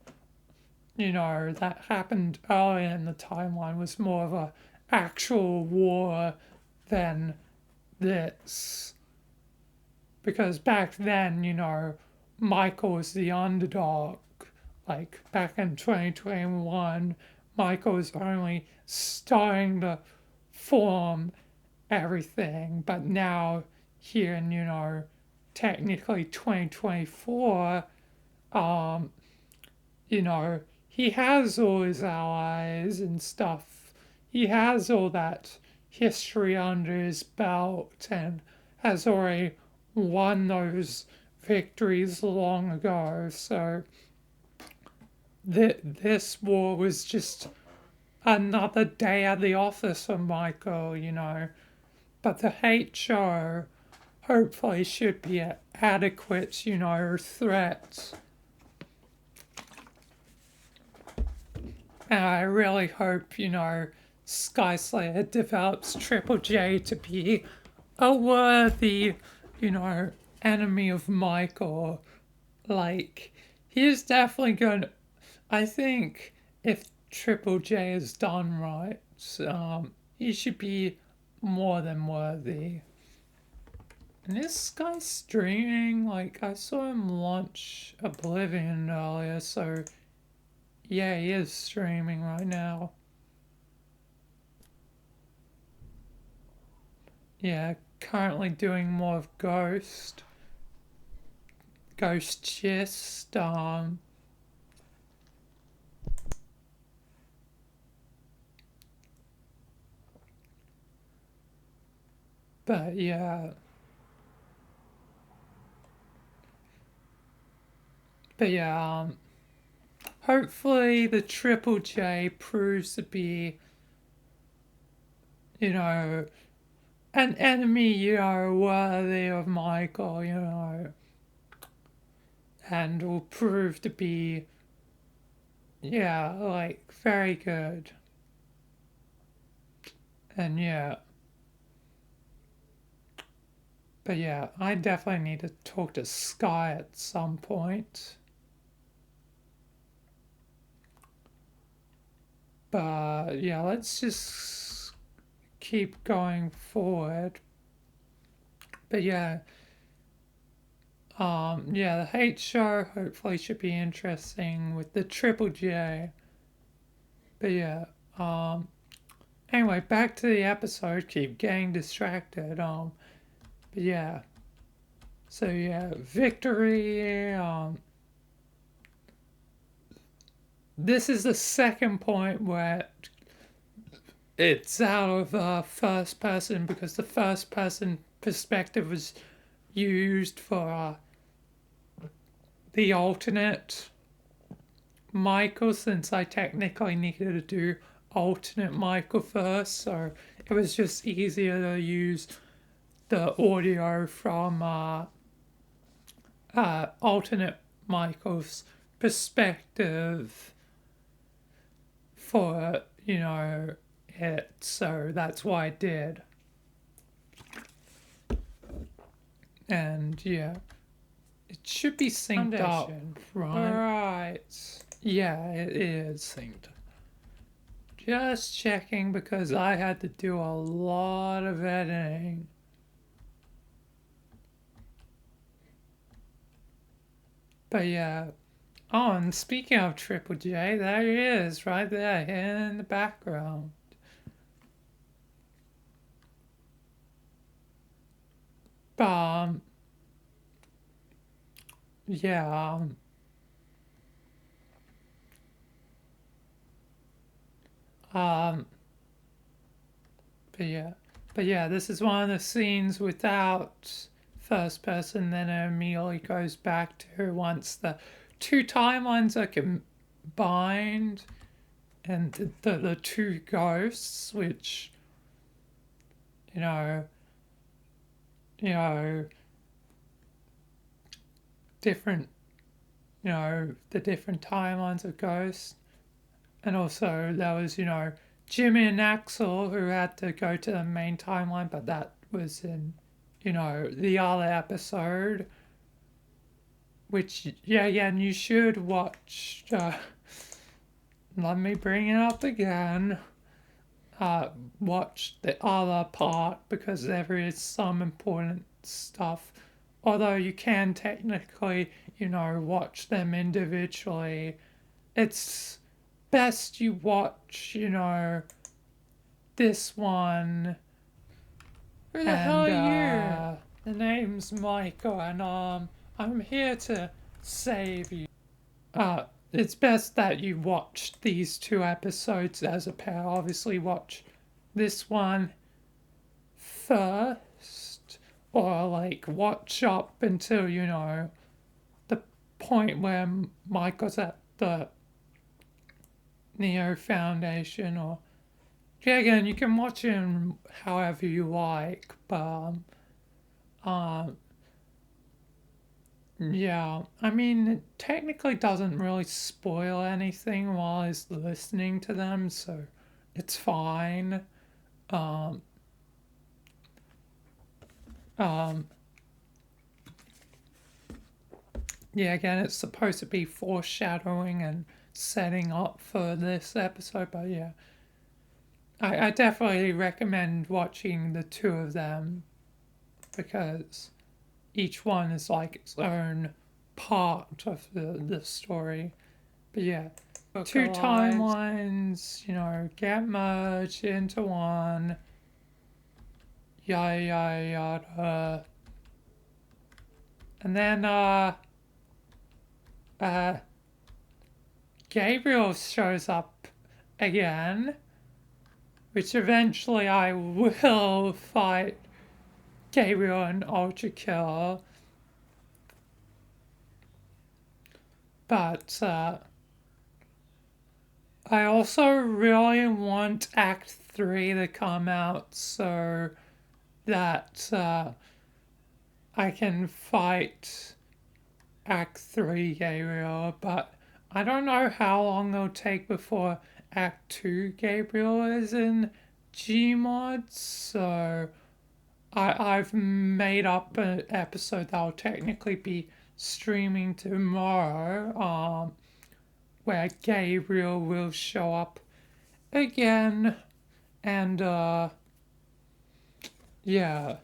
that happened earlier in the timeline was more of a actual war than this. Because back then, Michael was the underdog. Like back in 2021, Michael was only starting to form everything. But now, here in, technically 2024, um, he has all his allies and stuff. He has all that history under his belt and has already won those victories long ago. So this war was just another day at the office for Michael, But the hate show hopefully should be an adequate, threat. And I really hope, Sky Slayer develops Triple J to be a worthy, enemy of Michael. Like, he's definitely going. I think if Triple J is done right, he should be more than worthy. And this guy's streaming. Like, I saw him launch Oblivion earlier, so yeah, he is streaming right now. Yeah, currently doing more of Ghost Chest. But yeah. But yeah, hopefully the Triple J proves to be, you know, an enemy, worthy of Michael, and will prove to be, yeah, like, very good. And yeah, but yeah, I definitely need to talk to Sky at some point. But yeah, let's just keep going forward. But yeah, yeah, the hate show hopefully should be interesting with the Triple J. But yeah, anyway, back to the episode. Keep getting distracted. But yeah, so yeah, victory. This is the second point where it's out of first person because the first person perspective was used for the alternate Michael, since I technically needed to do alternate Michael first, so it was just easier to use the audio from alternate Michael's perspective for, it. So that's why I did. And yeah, it should be synced up, right? Right. Yeah, it is synced. Just checking because I had to do a lot of editing. But yeah. Oh, and speaking of Triple J, there he is, right there in the background. But yeah. Um, but yeah. But yeah, this is one of the scenes without first person, then it immediately goes back to once the two timelines are combined and the two ghosts, which, you know, you know, different, the different timelines of ghosts. And also there was, Jimmy and Axel who had to go to the main timeline, but that was in, the other episode. Which, yeah, and you should watch. Let me bring it up again. Watch the other part because there is some important stuff. Although you can technically, watch them individually, it's best you watch, this one. Who the hell are you? The name's Michael, and I'm here to save you. It's best that you watch these two episodes as a pair. Obviously, watch this one first, or like watch up until the point where Michael's at the Neo Foundation, or yeah, again, you can watch him however you like, but um, yeah, I mean, it technically doesn't really spoil anything while he's listening to them, so it's fine. Um, um, yeah, again, it's supposed to be foreshadowing and setting up for this episode, but yeah, I definitely recommend watching the two of them because each one is like its own part of the story. But yeah, two timelines, get merged into one. Yada yada yada. And then uh Gabriel shows up again, which eventually I will fight Gabriel and Ultra Kill, but I also really want Act 3 to come out so that I can fight Act 3 Gabriel, but I don't know how long it'll take before Act 2 Gabriel is in Gmod, so I've made up an episode that'll technically be streaming tomorrow, where Gabriel will show up again, and yeah.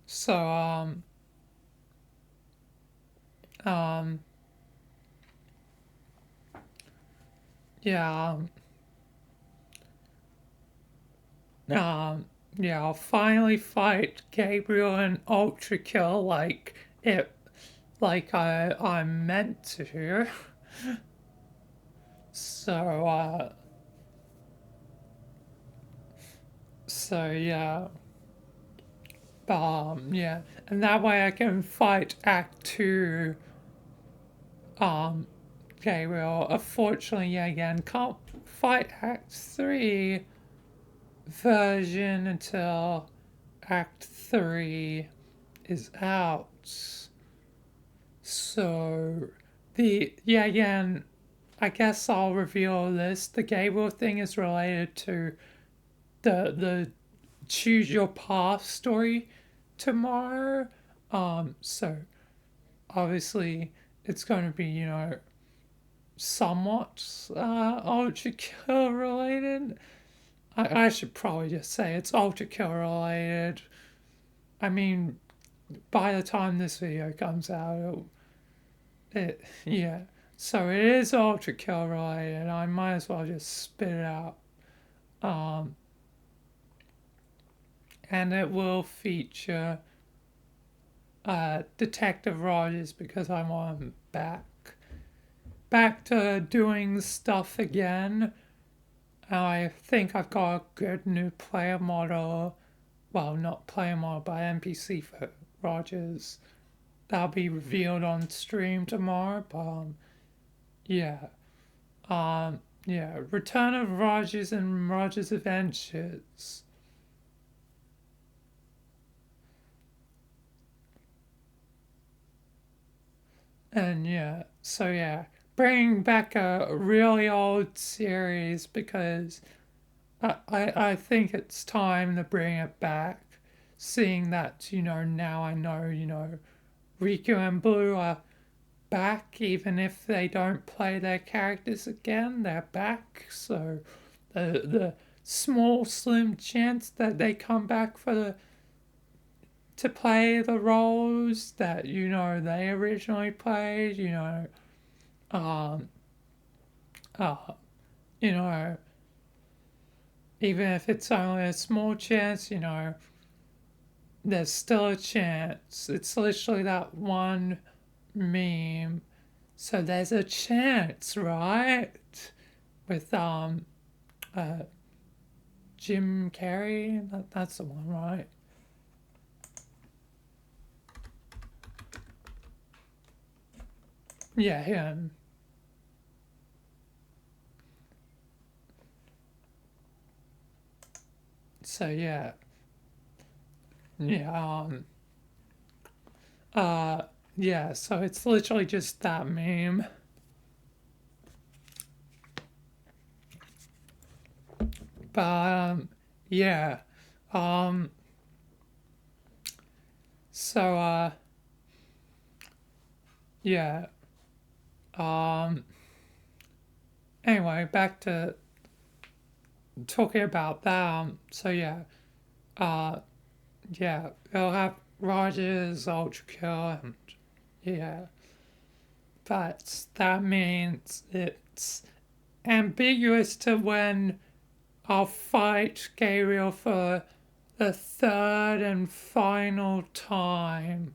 So um yeah um yeah, I'll finally fight Gabriel and Ultra Kill I'm meant to. So yeah. Yeah. And that way I can fight Act 2 um Gabriel. Unfortunately, yeah, again, can't fight Act 3 version until Act 3 is out. So, again, I guess I'll reveal this. The Gabriel thing is related to the choose your path story tomorrow. So obviously it's going to be, somewhat Ultra Kill related. I should probably just say it's Ultra Kill related. I mean, by the time this video comes out, yeah. So it is Ultra Kill related. I might as well just spit it out. Um, and it will feature Detective Rogers because I want him back to doing stuff again. I think I've got a good new player model. Well, not player model, but NPC for Rogers. That'll be revealed on stream tomorrow. But yeah, yeah. Return of Rogers and Rogers Adventures. And yeah, so yeah, bringing back a really old series because I think it's time to bring it back. Seeing that, now I know, Riku and Blue are back, even if they don't play their characters again, they're back. So the small, slim chance that they come back to play the roles that, they originally played, um, uh, you know, even if it's only a small chance, there's still a chance. It's literally that one meme. So there's a chance, right? With uh Jim Carrey. That's the one, right? Yeah, him. So yeah. Yeah, uh yeah, so it's literally just that meme. But yeah. Um so yeah. Um anyway, back to talking about that. So yeah. Uh yeah, it'll have Rogers, Ultra Kill, and yeah. But that means it's ambiguous to when I'll fight Gabriel for the third and final time.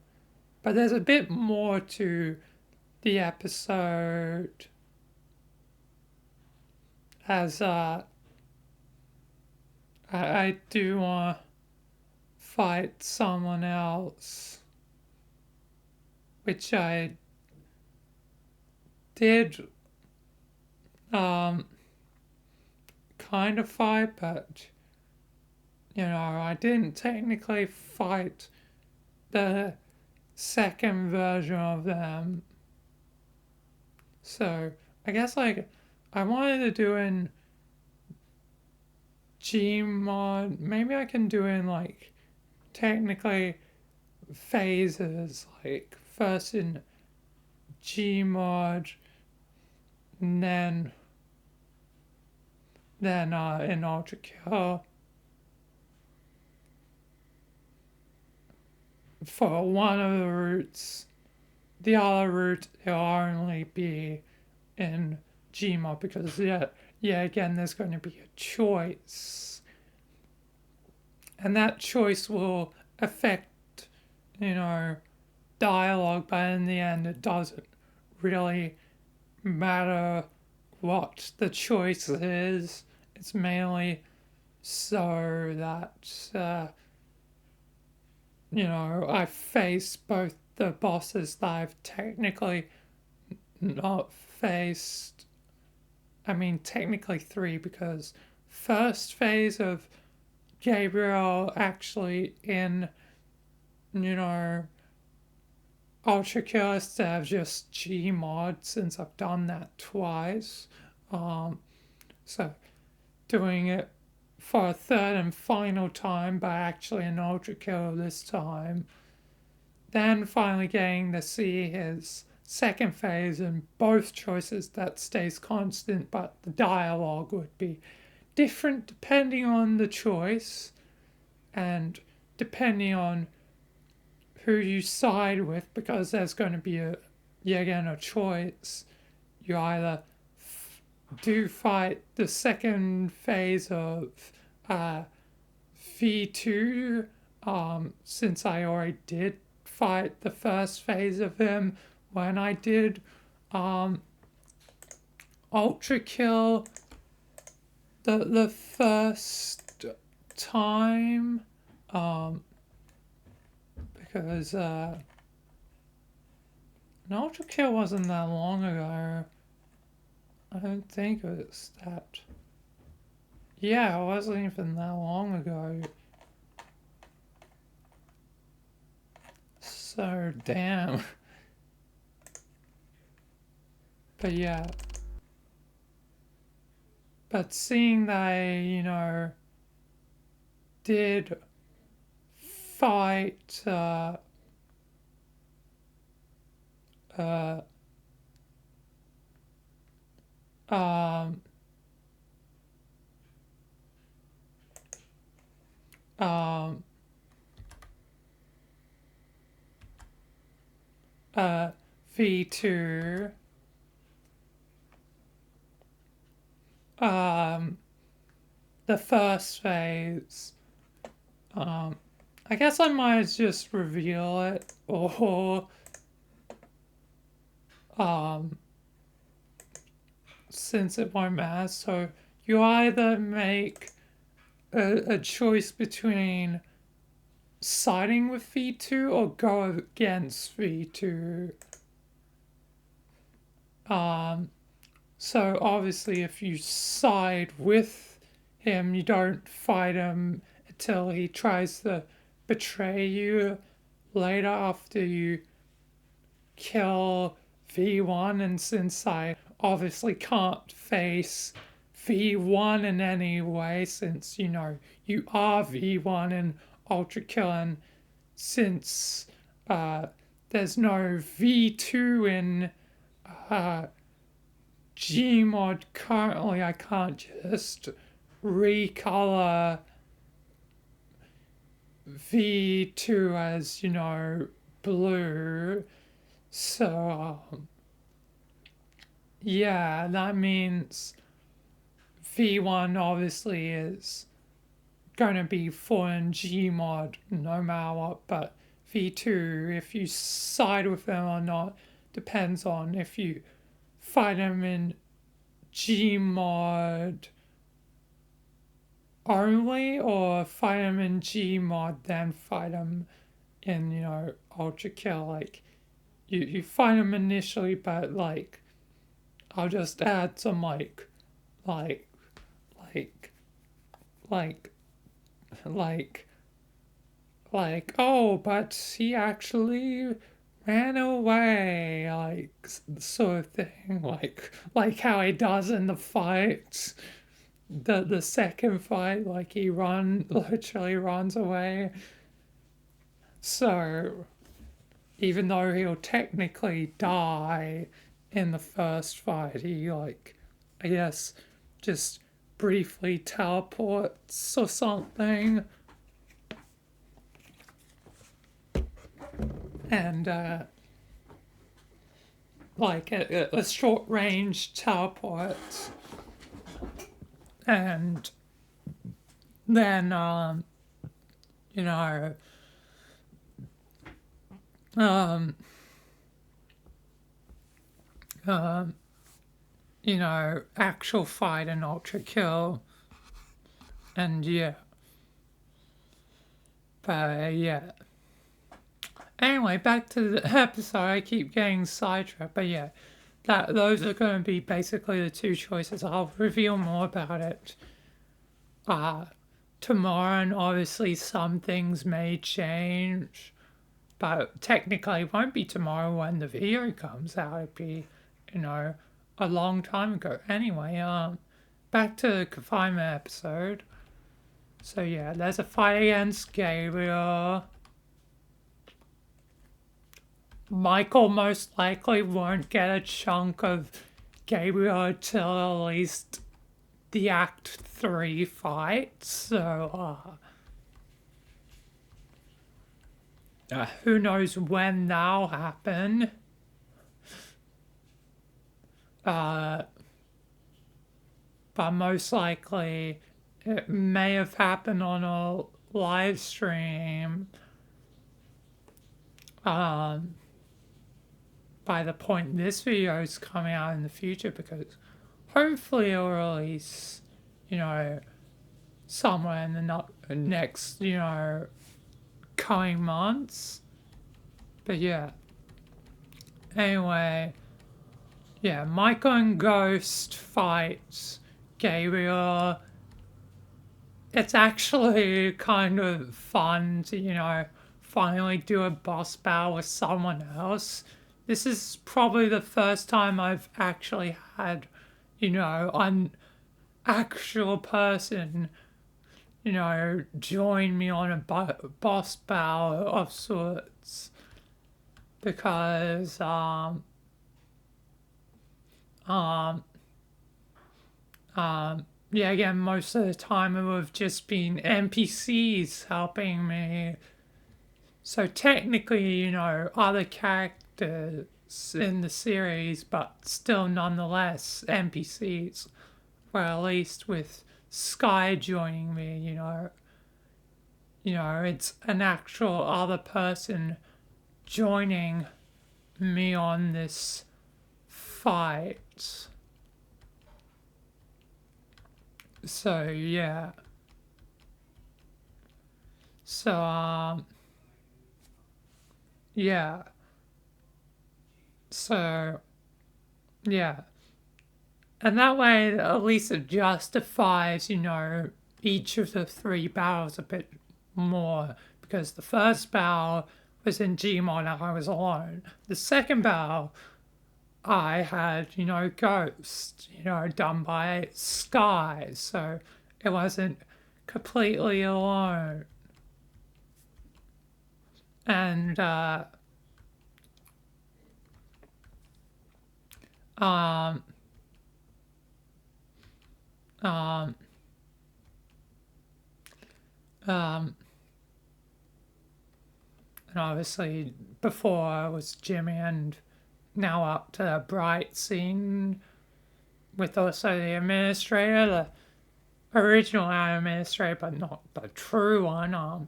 But there's a bit more to the episode as I do want to fight someone else, which I did um, kind of fight, but I didn't technically fight the second version of them. So I guess like I wanted to do in Gmod. Maybe I can do in like technically phases, like first in Gmod, and then in Ultra Kill for one of the routes. The other route will only be in Gmod because yeah, again, there's going to be a choice, and that choice will affect you know dialogue, but in the end, it doesn't really matter what the choice is. It's mainly so that I face both the bosses that I've technically not faced. I mean, technically three because first phase of Gabriel actually in you know Ultra Kill instead of just Gmod since I've done that twice. Um, so doing it for a third and final time, but actually an Ultra Kill this time. Then finally getting to see his second phase in both choices that stays constant, but the dialogue would be different depending on the choice and depending on who you side with, because there's going to be yet again a choice. You either do fight the second phase of uh, V2, since I already did fight the first phase of him when I did um, Ultra Kill the first time, because an Ultra Kill wasn't that long ago. I don't think it was that. Yeah, it wasn't even that long ago. So damn. But yeah. But seeing that I did fight uh um um uh V2, um the first phase, um I guess I might just reveal it, or um since it won't matter. So you either make a choice between siding with V2 or go against V2. Um, so obviously, if you side with him, you don't fight him until he tries to betray you later after you kill V1. And since I obviously can't face V1 in any way, since you are V1 in Ultra Kill, and since uh, there's no V2 in uh, Gmod currently, I can't just recolor V2 as blue. So yeah, that means V1 obviously is going to be full in Gmod no matter what, but V2, if you side with them or not, depends on if you fight them in Gmod only, or fight him in Gmod, then fight him in, Ultra Kill? Like, you fight him initially, but, like, I'll just add some, like, like, like, like, oh, but he actually ran away, like, sort of thing, like how he does in the fight, the second fight, like literally runs away. So even though he'll technically die in the first fight, he, like, I guess, just briefly teleports or something, and like a short range teleport, and then you know um um actual fight and ultra kill, and yeah, but yeah. Anyway, back to the episode. I keep getting sidetracked, but yeah, that those are going to be basically the two choices. I'll reveal more about it uh, tomorrow, and obviously some things may change, but technically it won't be tomorrow when the video comes out. It'd be, you know, a long time ago. Anyway, back to the confinement episode. So yeah, there's a fight against Gabriel. Michael most likely won't get a chunk of Gabriel till at least the Act 3 fight, so who knows when that'll happen. Uh, but most likely it may have happened on a live stream um, by the point this video is coming out in the future, because hopefully it'll release, somewhere in the next, coming months. But yeah. Anyway, yeah, Michael and Ghost fights Gabriel. It's actually kind of fun to, finally do a boss battle with someone else. This is probably the first time I've actually had, an actual person, join me on a boss battle of sorts. Because, um, yeah, again, most of the time it would have just been NPCs helping me. So technically, other characters in the series, but still nonetheless NPCs. Well, at least with Sky joining me, it's an actual other person joining me on this fight. So yeah. So yeah. So yeah. And that way at least it justifies, each of the three battles a bit more, because the first battle was in Gmod and I was alone. The second battle I had, Ghost, done by Sky, so it wasn't completely alone. And, um, um, um, and obviously before it was Jimmy, and now up to the Bright scene with also the administrator, the original administrator, but not the true one.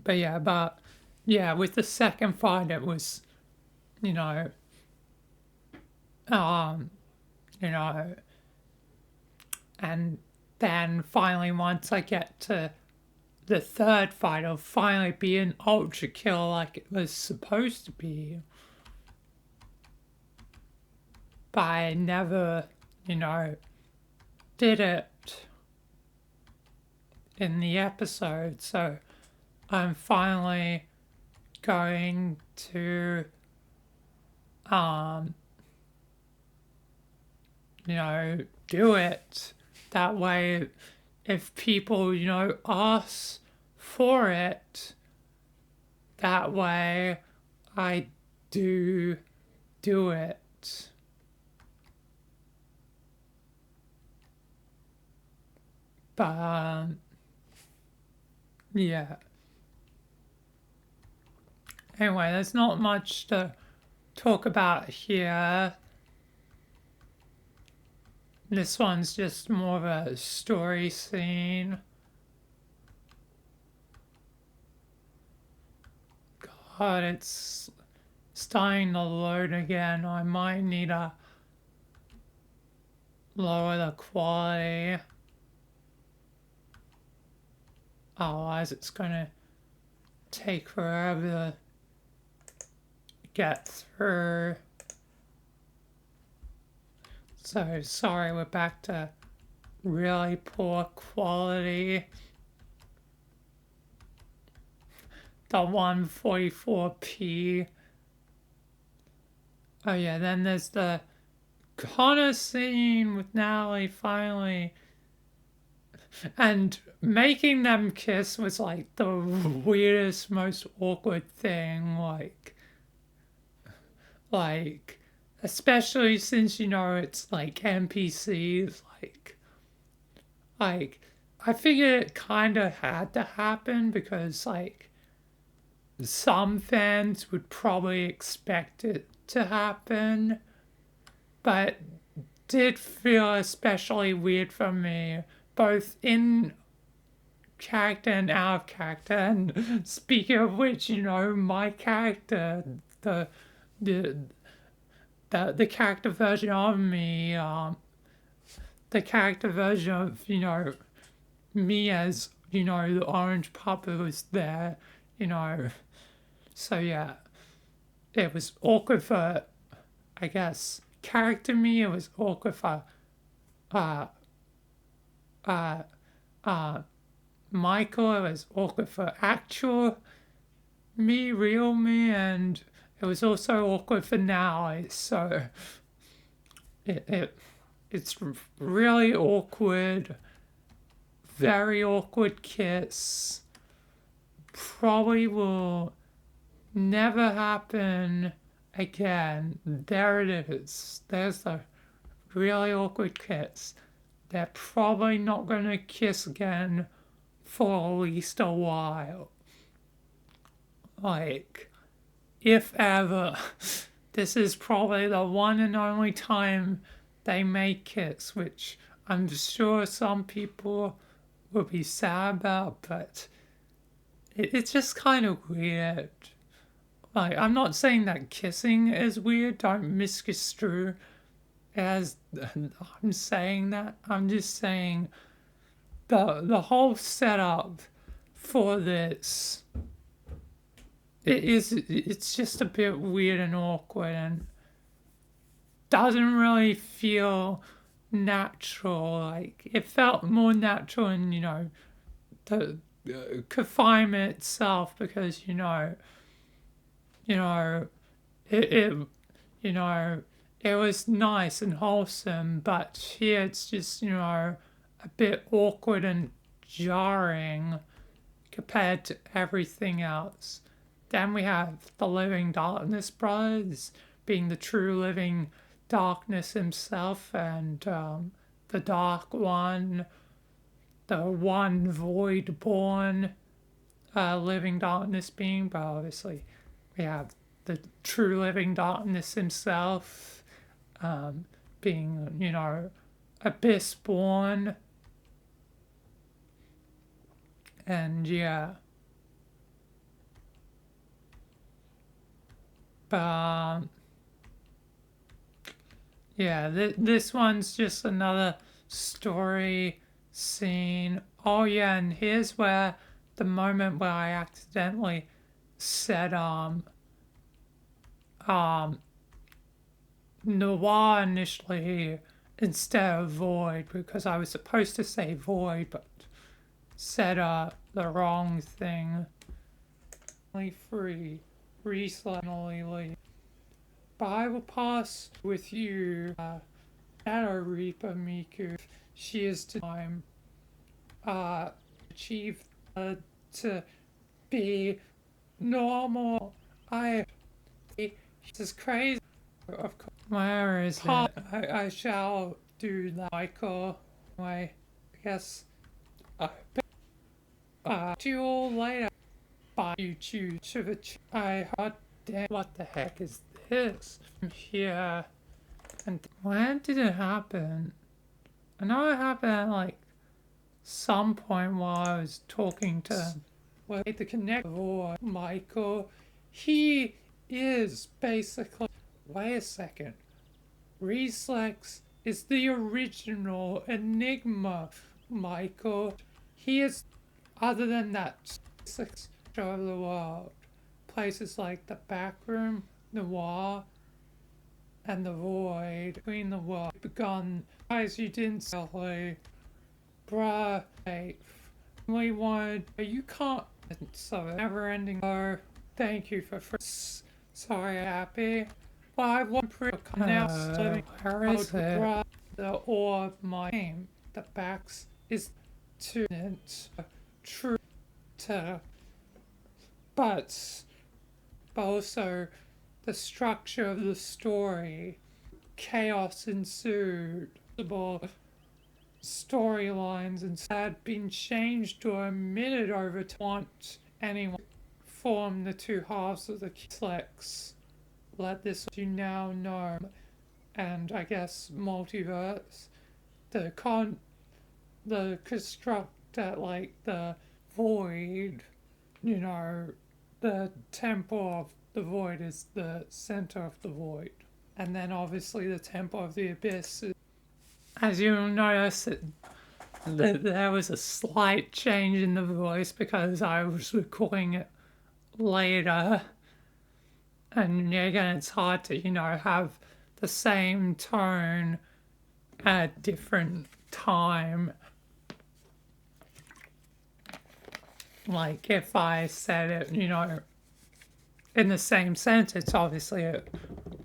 But yeah, with the second fight, it was, you know, um, you know, And then finally, once I get to the third fight, it'll finally be an ultra kill like it was supposed to be. But I never, did it in the episode. So I'm finally going to, um, do it. That way, if people, ask for it, that way I do it. But, yeah. Anyway, there's not much to talk about here. This one's just more of a story scene. God, it's starting to load again. I might need to lower the quality. Otherwise, it's gonna take forever to get through. So sorry, we're back to really poor quality. The 144p. Oh yeah, then there's the Connor scene with Natalie finally. And making them kiss was like the weirdest, most awkward thing. Like, especially since it's like NPCs. Like, I figured it kind of had to happen because some fans would probably expect it to happen, but did feel especially weird for me, both in character and out of character. And speaking of which, my character, the the character version of me, the character version of me as the orange puppet was there, you know. So yeah, it was awkward for, I guess, character me. It was awkward for uh uh uh Michael. It was awkward for actual me, real me, and it was also awkward for now. So it's really awkward, very awkward kiss. Probably will never happen again. There it is. There's the really awkward kiss. They're probably not gonna kiss again for at least a while. Like, if ever. This is probably the one and only time they may kiss, which I'm sure some people will be sad about, but it's just kind of weird. Like, I'm not saying that kissing is weird, don't misconstrue as I'm saying that. I'm just saying the whole setup for this, it's just a bit weird and awkward and doesn't really feel natural. Like, it felt more natural in the confinement itself, because you know it it was nice and wholesome, but here it's just a bit awkward and jarring compared to everything else. Then we have the Living Darkness brothers being the true living darkness himself, and the Dark One, the one void born living darkness being, but obviously we have the true living darkness himself, being, abyss born. And yeah. But yeah, this one's just another story scene. Oh yeah, and here's where the moment where I accidentally said um noir initially instead of void, because I was supposed to say void but said the wrong thing. Free, recently, but I will pass with you, Shadow Reaper Miku. She is to time achieve to be normal. This is crazy. Of course, where is it? I shall do that, Michael. Anyway, I guess do you all later. Bye, you choose. I hot damn. What the heck is this? I'm here. And when did it happen? I know it happened at like some point while I was talking to the connect voice, Michael. He is basically. Wait a second. Reslex is the original Enigma, Michael. He is, other than that, six of the world. Places like the back room, the wall, and the void between the world begun. Guys, you didn't say, bruh, we wanted, you can't, so never ending. Oh, thank you for sorry, happy. Well, I want pretty now living. Where is it? Bruh, the orb, my name, the backs is to true to, but also the structure of the story. Chaos ensued. Storylines and had been changed or omitted over to want anyone form the two halves of the complex. Let this you now know, and I guess multiverse. The construct at like the void, you know, the temple of the void is the center of the void. And then obviously the temple of the abyss is, as you'll notice, there was a slight change in the voice because I was recording it later. And again, it's hard to, have the same tone at a different time. Like if I said it, in the same sentence, obviously it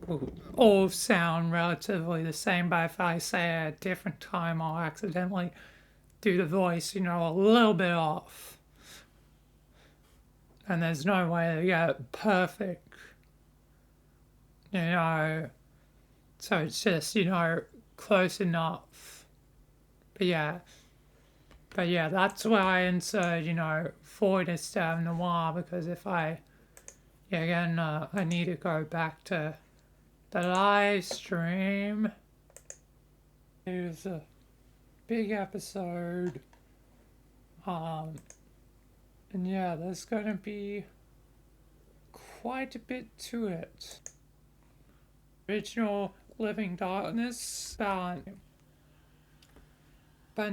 will all sound relatively the same, but if I say it at a different time, I'll accidentally do the voice, a little bit off. And there's no way to get it perfect, so it's just, close enough. But yeah, that's why I insert, void instead of noir, because if I, again, I need to go back to the live stream. It was a big episode. And yeah, there's gonna be quite a bit to it. Original Living Darkness, but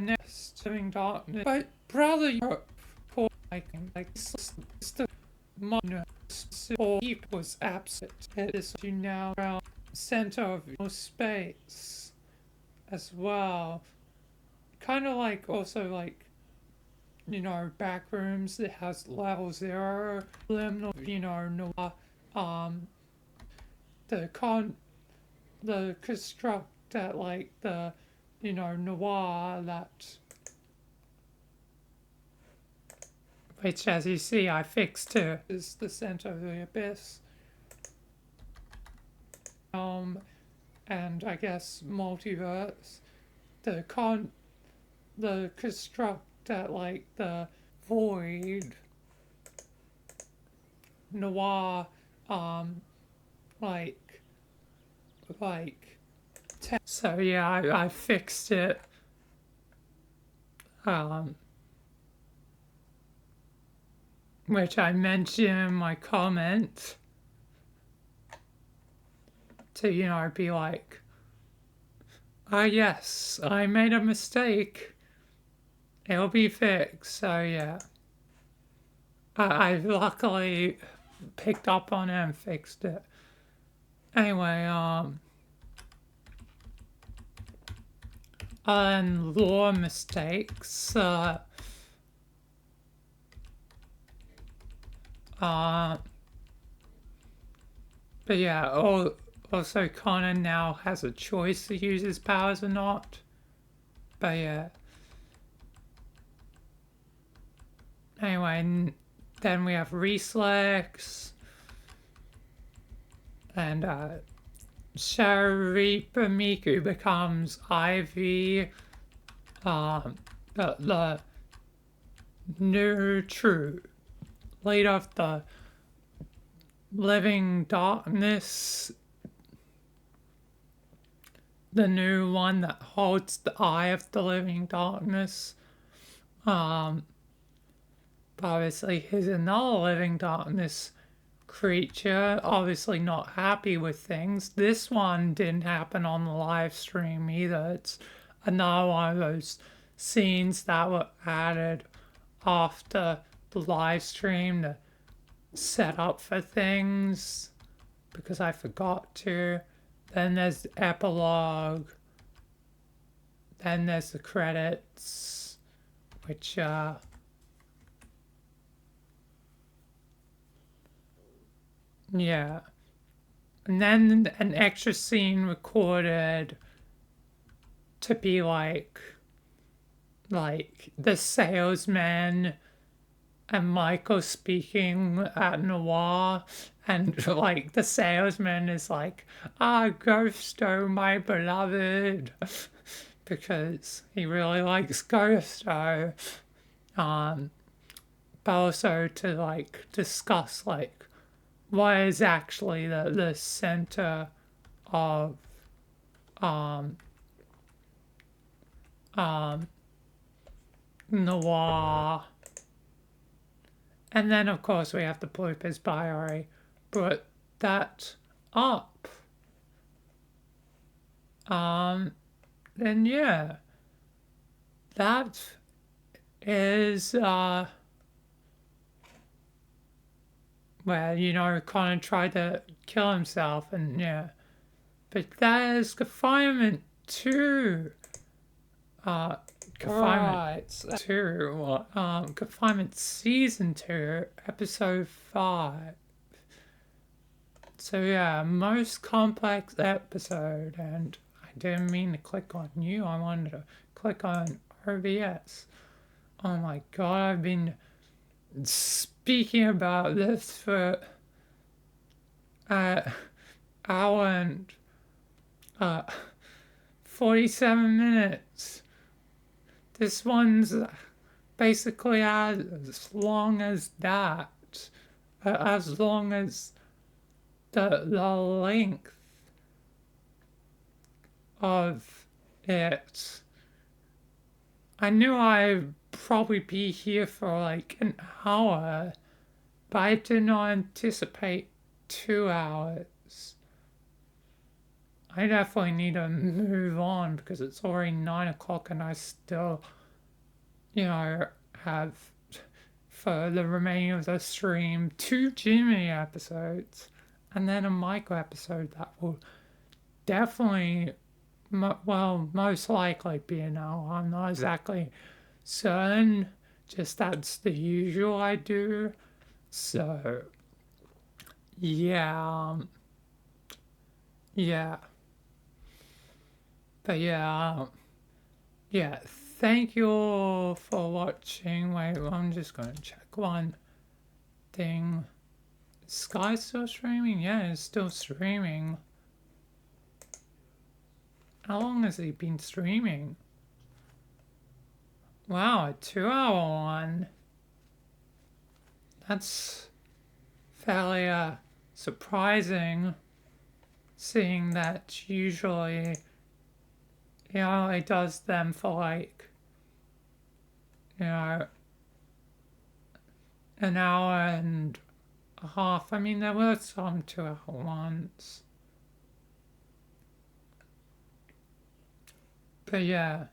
next Living Darkness, but brother, you're poor, like the minus or heap was absent. It is you now around center of your space as well. Kind of like also like, back rooms that has level 0, liminal, noir, the construct that like the, noir that, which as you see I fixed too, is the center of the abyss. And I guess multiverse, the construct that like the void, noir, like so yeah, I fixed it, which I mentioned in my comment to, be like, Yes, I made a mistake. It'll be fixed, so yeah. I luckily picked up on it and fixed it. Anyway, and law mistakes, uh, but yeah, also Connor now has a choice to use his powers or not. But yeah, anyway, then we have Reslex and Sharipa Miku becomes Ivy, the new true leader of the living darkness, the new one that holds the eye of the living darkness. Um, but obviously, he's another living darkness creature, obviously not happy with things. This one didn't happen on the live stream either. It's another one of those scenes that were added after the live stream to set up for things because I forgot to. Then there's the epilogue. Then there's the credits, which yeah. And then an extra scene recorded to be like the salesman and Michael speaking at Noir, and like the salesman is like, Ghosto, my beloved, because he really likes Ghosto. Um, but also to like discuss like what is actually the center of um um Noir. And then, of course, we have the bloopers, but I already brought that up. Then, yeah, that is, well, Connor tried to kill himself, and yeah. But that is Confinement 2. Uh, Confinement right. 2, Confinement Season 2, Episode 5. So yeah, most complex episode, and I didn't mean to click on you. I wanted to click on OBS. Oh my god, I've been speaking about this for an hour and 47 minutes. This one's basically as long as that, as long as the length of it. I knew I'd probably be here for like an hour, but I did not anticipate 2 hours. I definitely need to move on because it's already 9 o'clock and I still, have for the remaining of the stream 2 Jimmy episodes and then a Michael episode that will definitely, most likely be an hour. I'm not exactly certain, just that's the usual I do. So, yeah, yeah. But yeah, thank you all for watching. Wait, I'm just going to check one thing. Is Sky still streaming? Yeah, it's still streaming. How long has he been streaming? Wow, a 2 hour one. That's fairly surprising, seeing that usually he only does them for like, an hour and a half. I mean, there were some 2 hour ones. But yeah,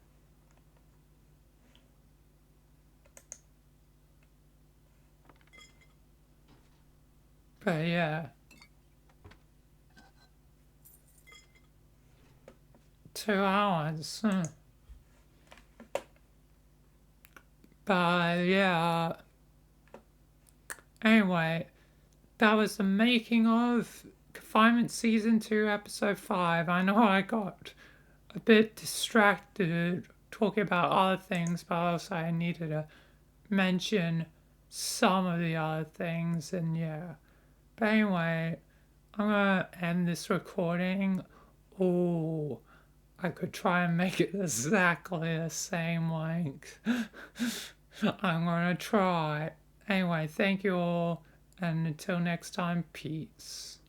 but yeah, 2 hours. But yeah, anyway, that was the making of Confinement Season 2, Episode 5. I know I got a bit distracted talking about other things, but also I needed to mention some of the other things, and yeah. But anyway, I'm gonna end this recording. Oh, I could try and make it exactly the same length. I'm gonna try. Anyway, thank you all, and until next time, peace.